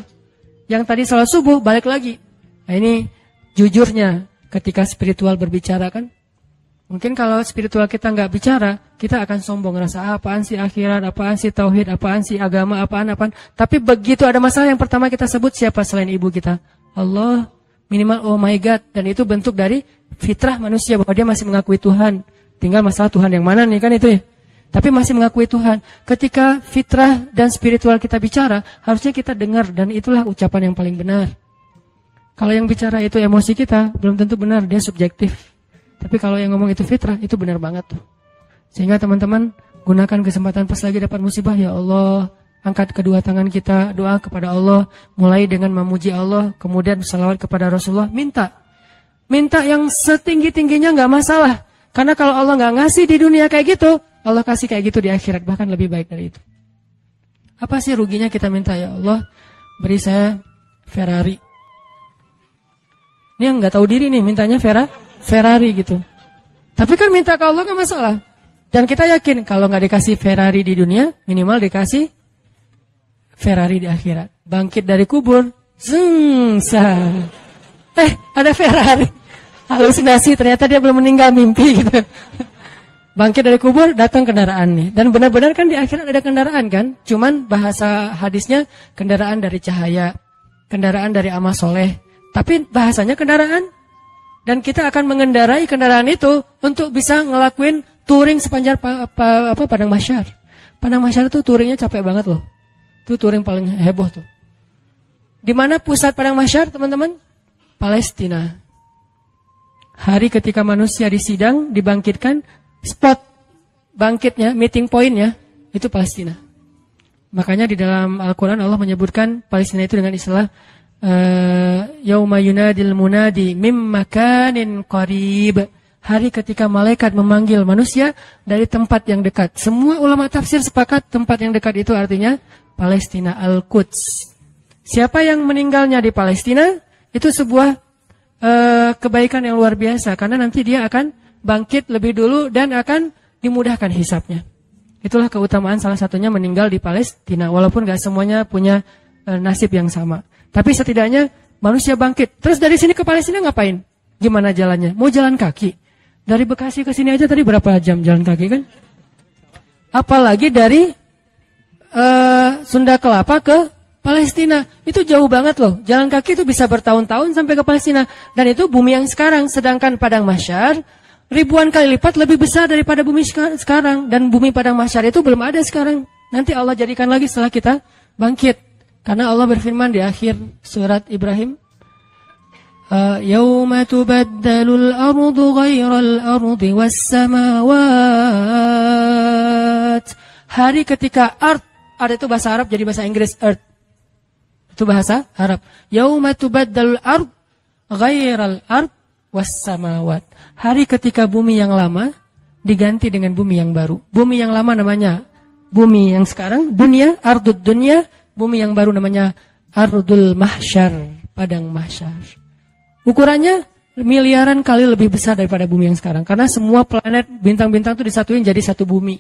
Yang tadi sholat subuh balik lagi. Nah ini jujurnya ketika spiritual berbicara kan. Mungkin kalau spiritual kita nggak bicara, kita akan sombong, ngerasa apaan sih akhirat, apaan sih tauhid, apaan sih agama, apaan. Tapi begitu ada masalah, yang pertama kita sebut siapa selain ibu kita? Allah, minimal oh my God. Dan itu bentuk dari fitrah manusia bahwa dia masih mengakui Tuhan. Tinggal masalah Tuhan yang mana nih kan itu ya. Tapi masih mengakui Tuhan. Ketika fitrah dan spiritual kita bicara, harusnya kita dengar, dan itulah ucapan yang paling benar. Kalau yang bicara itu emosi kita, belum tentu benar, dia subjektif. Tapi kalau yang ngomong itu fitrah, itu benar banget tuh. Sehingga teman-teman gunakan kesempatan pas lagi dapat musibah, ya Allah, angkat kedua tangan kita, doa kepada Allah, mulai dengan memuji Allah, kemudian salawat kepada Rasulullah, minta yang setinggi-tingginya nggak masalah. Karena kalau Allah nggak ngasih di dunia kayak gitu, Allah kasih kayak gitu di akhirat, bahkan lebih baik dari itu. Apa sih ruginya kita minta, ya Allah, beri saya Ferrari. Ini yang nggak tahu diri nih, mintanya Ferrari gitu. Tapi kan minta ke Allah nggak masalah. Dan kita yakin kalau nggak dikasih Ferrari di dunia, minimal dikasih Ferrari di akhirat. Bangkit dari kubur, ada Ferrari. Halusinasi, ternyata dia belum meninggal, mimpi gitu. Bangkit dari kubur, datang kendaraan nih. Dan benar-benar kan di akhirat ada kendaraan kan. Cuman bahasa hadisnya kendaraan dari cahaya, kendaraan dari amal soleh. Tapi bahasanya kendaraan. Dan kita akan mengendarai kendaraan itu untuk bisa ngelakuin touring sepanjang Padang Mahsyar. Padang Mahsyar itu touringnya capek banget loh. Itu touring paling heboh tuh. Di mana pusat Padang Mahsyar, teman-teman? Palestina. Hari ketika manusia disidang, dibangkitkan, spot bangkitnya, meeting pointnya, itu Palestina. Makanya di dalam Al-Quran Allah menyebutkan Palestina itu dengan istilah Yauma yunadil munadi mim makanin qarib. Hari ketika malaikat memanggil manusia dari tempat yang dekat. Semua ulama tafsir sepakat tempat yang dekat itu artinya Palestina, Al-Quds. Siapa yang meninggalnya di Palestina itu sebuah kebaikan yang luar biasa, karena nanti dia akan bangkit lebih dulu dan akan dimudahkan hisapnya. Itulah keutamaan salah satunya meninggal di Palestina, walaupun gak semuanya punya nasib yang sama. Tapi setidaknya manusia bangkit. Terus dari sini ke Palestina ngapain? Gimana jalannya? Mau jalan kaki? Dari Bekasi ke sini aja tadi berapa jam jalan kaki kan? Apalagi dari Sunda Kelapa ke Palestina. Itu jauh banget loh. Jalan kaki itu bisa bertahun-tahun sampai ke Palestina. Dan itu bumi yang sekarang. Sedangkan Padang Mahsyar ribuan kali lipat lebih besar daripada bumi sekarang. Dan bumi Padang Mahsyar itu belum ada sekarang. Nanti Allah jadikan lagi setelah kita bangkit. Karena Allah berfirman di akhir surat Ibrahim, Yauma tubaddalul ardu ghairal ardi was samawat. Hari ketika earth itu bahasa Arab jadi bahasa Inggris earth. Itu bahasa Arab. Yauma tubaddalul ardu ghairal ardi was samawat. Hari ketika bumi yang lama diganti dengan bumi yang baru. Bumi yang lama namanya bumi yang sekarang, dunia, ardud dunia. Bumi yang baru namanya Ardul Mahsyar, Padang Mahsyar. Ukurannya miliaran kali lebih besar daripada bumi yang sekarang. Karena semua planet, bintang-bintang itu disatuin jadi satu bumi.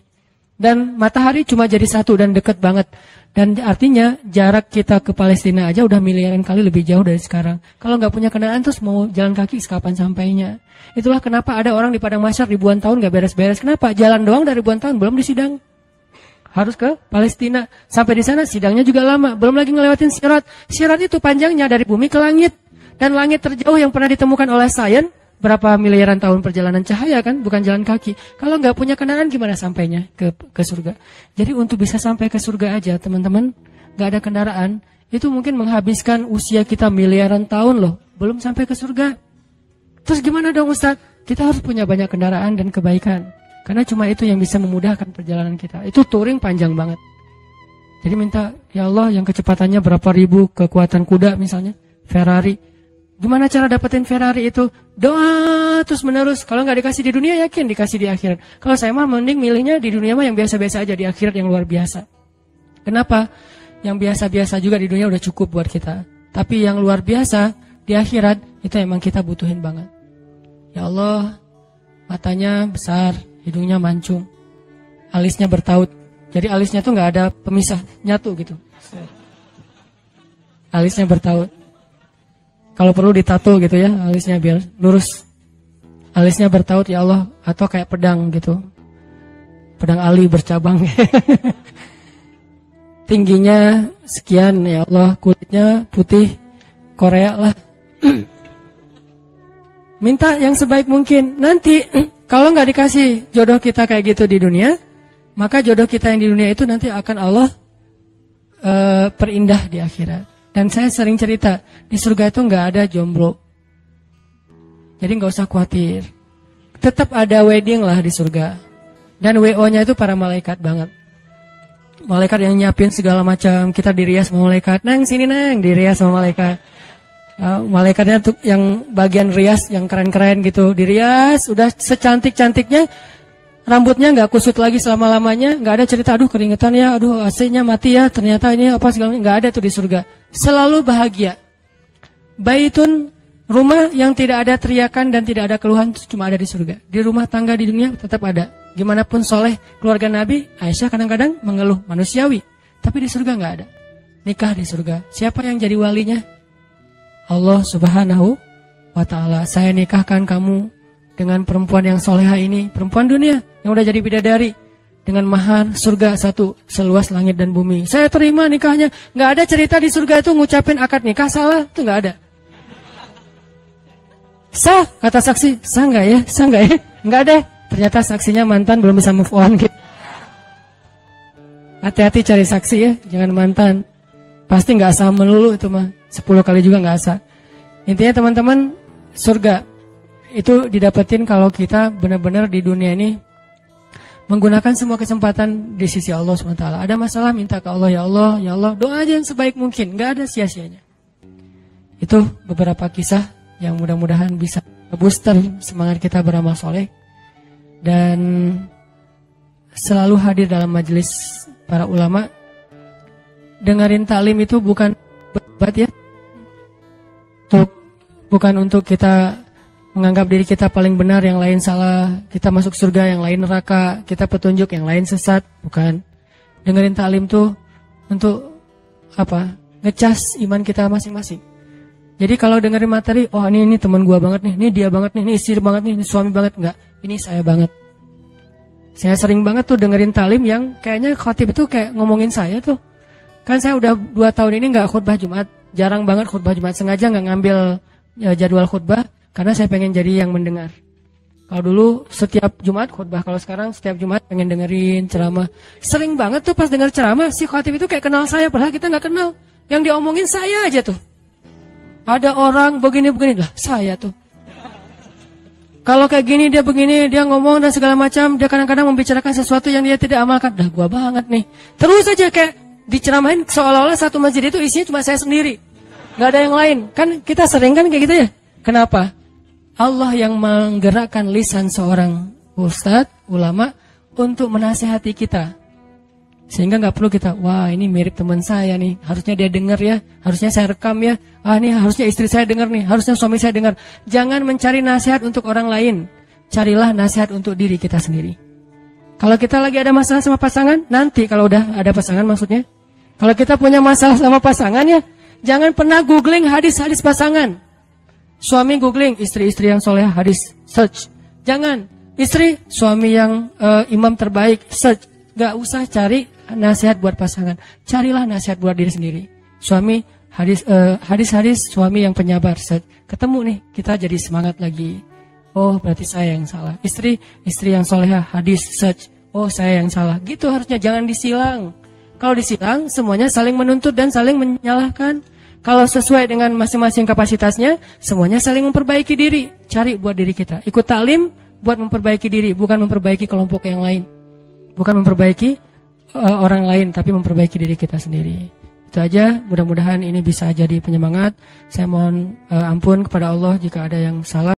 Dan matahari cuma jadi satu dan dekat banget. Dan artinya jarak kita ke Palestina aja udah miliaran kali lebih jauh dari sekarang. Kalau nggak punya kendaraan terus mau jalan kaki kapan sampainya. Itulah kenapa ada orang di Padang Mahsyar ribuan tahun nggak beres-beres. Kenapa? Jalan doang dari ribuan tahun belum disidang. Harus ke Palestina. Sampai di sana sidangnya juga lama. Belum lagi ngelewatin Sirat. Sirat itu panjangnya dari bumi ke langit. Dan langit terjauh yang pernah ditemukan oleh sains. Berapa miliaran tahun perjalanan cahaya kan? Bukan jalan kaki. Kalau nggak punya kendaraan gimana sampainya ke surga? Jadi untuk bisa sampai ke surga aja teman-teman. Nggak ada kendaraan. Itu mungkin menghabiskan usia kita miliaran tahun loh. Belum sampai ke surga. Terus gimana dong Ustaz? Kita harus punya banyak kendaraan dan kebaikan. Karena cuma itu yang bisa memudahkan perjalanan kita. Itu touring panjang banget. Jadi minta, ya Allah yang kecepatannya berapa ribu kekuatan kuda misalnya. Ferrari. Gimana cara dapetin Ferrari itu? Doa terus menerus. Kalau nggak dikasih di dunia yakin dikasih di akhirat. Kalau saya mah mending milihnya di dunia mah yang biasa-biasa aja. Di akhirat yang luar biasa. Kenapa? Yang biasa-biasa juga di dunia udah cukup buat kita. Tapi yang luar biasa di akhirat itu emang kita butuhin banget. Ya Allah, matanya besar. Hidungnya mancung, alisnya bertaut. Jadi alisnya tuh nggak ada pemisah, nyatu gitu. Alisnya bertaut. Kalau perlu ditato gitu ya, alisnya biar lurus. Alisnya bertaut ya Allah, atau kayak pedang gitu. Pedang Ali bercabang. Tingginya sekian ya Allah, kulitnya putih Korea lah. Minta yang sebaik mungkin. Nanti kalau nggak dikasih jodoh kita kayak gitu di dunia, maka jodoh kita yang di dunia itu nanti akan Allah perindah di akhirat. Dan saya sering cerita, di surga itu nggak ada jomblo. Jadi nggak usah khawatir. Tetap ada wedding lah di surga. Dan WO-nya itu para malaikat banget. Malaikat yang nyiapin segala macam. Kita dirias sama malaikat. Nang sini nang, dirias sama malaikat. Malaikatnya tuh yang bagian rias yang keren-keren gitu, dirias udah secantik-cantiknya, rambutnya nggak kusut lagi selama-lamanya, nggak ada cerita aduh keringetan ya, aduh AC-nya mati ya, ternyata ini apa segala, nggak ada tuh di surga. Selalu bahagia. Baitun, rumah yang tidak ada teriakan dan tidak ada keluhan, cuma ada di surga. Di rumah tangga di dunia tetap ada. Gimana pun soleh keluarga Nabi, Aisyah kadang-kadang mengeluh, manusiawi. Tapi di surga nggak ada. Nikah di surga. Siapa yang jadi walinya? Allah Subhanahu wa ta'ala. Saya nikahkan kamu dengan perempuan yang soleha ini. Perempuan dunia yang udah jadi bidadari. Dengan mahar surga satu seluas langit dan bumi. Saya terima nikahnya. Nggak ada cerita di surga itu ngucapin akad nikah salah. Itu nggak ada. Sah, kata saksi. Sah nggak ya? Sah nggak ya? Nggak deh. Ternyata saksinya mantan belum bisa move on gitu. Hati-hati cari saksi ya. Jangan mantan. Pasti nggak sah melulu itu mah. 10 kali juga nggak sah. Intinya teman-teman, surga itu didapetin kalau kita benar-benar di dunia ini menggunakan semua kesempatan di sisi Allah SWT. Ada masalah minta ke Allah, ya Allah, doa aja yang sebaik mungkin, nggak ada sia-sianya. Itu beberapa kisah yang mudah-mudahan bisa booster semangat kita beramal soleh dan selalu hadir dalam majelis para ulama. Dengerin taklim itu bukan bebat ya, bukan untuk kita menganggap diri kita paling benar, yang lain salah, kita masuk surga, yang lain neraka, kita petunjuk, yang lain sesat. Bukan. Dengerin taklim tuh untuk apa? Ngecas iman kita masing-masing. Jadi kalau dengerin materi, oh ini teman gua banget nih, ini dia banget nih, ini istri banget nih, ini suami banget. Enggak, ini saya banget. Saya sering banget tuh dengerin taklim yang kayaknya khotib itu kayak ngomongin saya tuh. Kan saya udah 2 tahun ini nggak khutbah Jumat, jarang banget khutbah Jumat, sengaja nggak ngambil jadwal khutbah karena saya pengen jadi yang mendengar. Kalau dulu setiap Jumat khutbah, kalau sekarang setiap Jumat pengen dengerin ceramah. Sering banget tuh pas denger ceramah si khotib itu kayak kenal saya, padahal kita nggak kenal. Yang diomongin saya aja tuh. Ada orang begini-begini lah, saya tuh. Kalau kayak gini dia begini, dia ngomong dan segala macam, dia kadang-kadang membicarakan sesuatu yang dia tidak amalkan. Dah gua banget nih. Terus aja kayak diceramahin seolah-olah satu masjid itu isinya cuma saya sendiri. Gak ada yang lain. Kan kita sering kan kayak gitu ya. Kenapa? Allah yang menggerakkan lisan seorang ustadz, ulama untuk menasehati kita. Sehingga gak perlu kita, wah ini mirip teman saya nih, harusnya dia dengar ya, harusnya saya rekam ya, ini harusnya istri saya dengar nih, harusnya suami saya dengar. Jangan mencari nasihat untuk orang lain. Carilah nasihat untuk diri kita sendiri. Kalau kita lagi ada masalah sama pasangan, nanti kalau udah ada pasangan maksudnya, kalau kita punya masalah sama pasangan ya, jangan pernah googling hadis-hadis pasangan. Suami googling istri-istri yang soleh hadis, search. Jangan. Istri, suami yang imam terbaik, search. Gak usah cari nasihat buat pasangan. Carilah nasihat buat diri sendiri. Suami, hadis-hadis suami yang penyabar, search. Ketemu nih, kita jadi semangat lagi. Oh, berarti saya yang salah. Istri yang soleh hadis, search. Oh, saya yang salah. Gitu harusnya, jangan disilang. Kalau disilang, semuanya saling menuntut dan saling menyalahkan. Kalau sesuai dengan masing-masing kapasitasnya, semuanya saling memperbaiki diri. Cari buat diri kita. Ikut taklim buat memperbaiki diri, bukan memperbaiki kelompok yang lain. Bukan memperbaiki orang lain, tapi memperbaiki diri kita sendiri. Itu aja, mudah-mudahan ini bisa jadi penyemangat. Saya mohon ampun kepada Allah jika ada yang salah.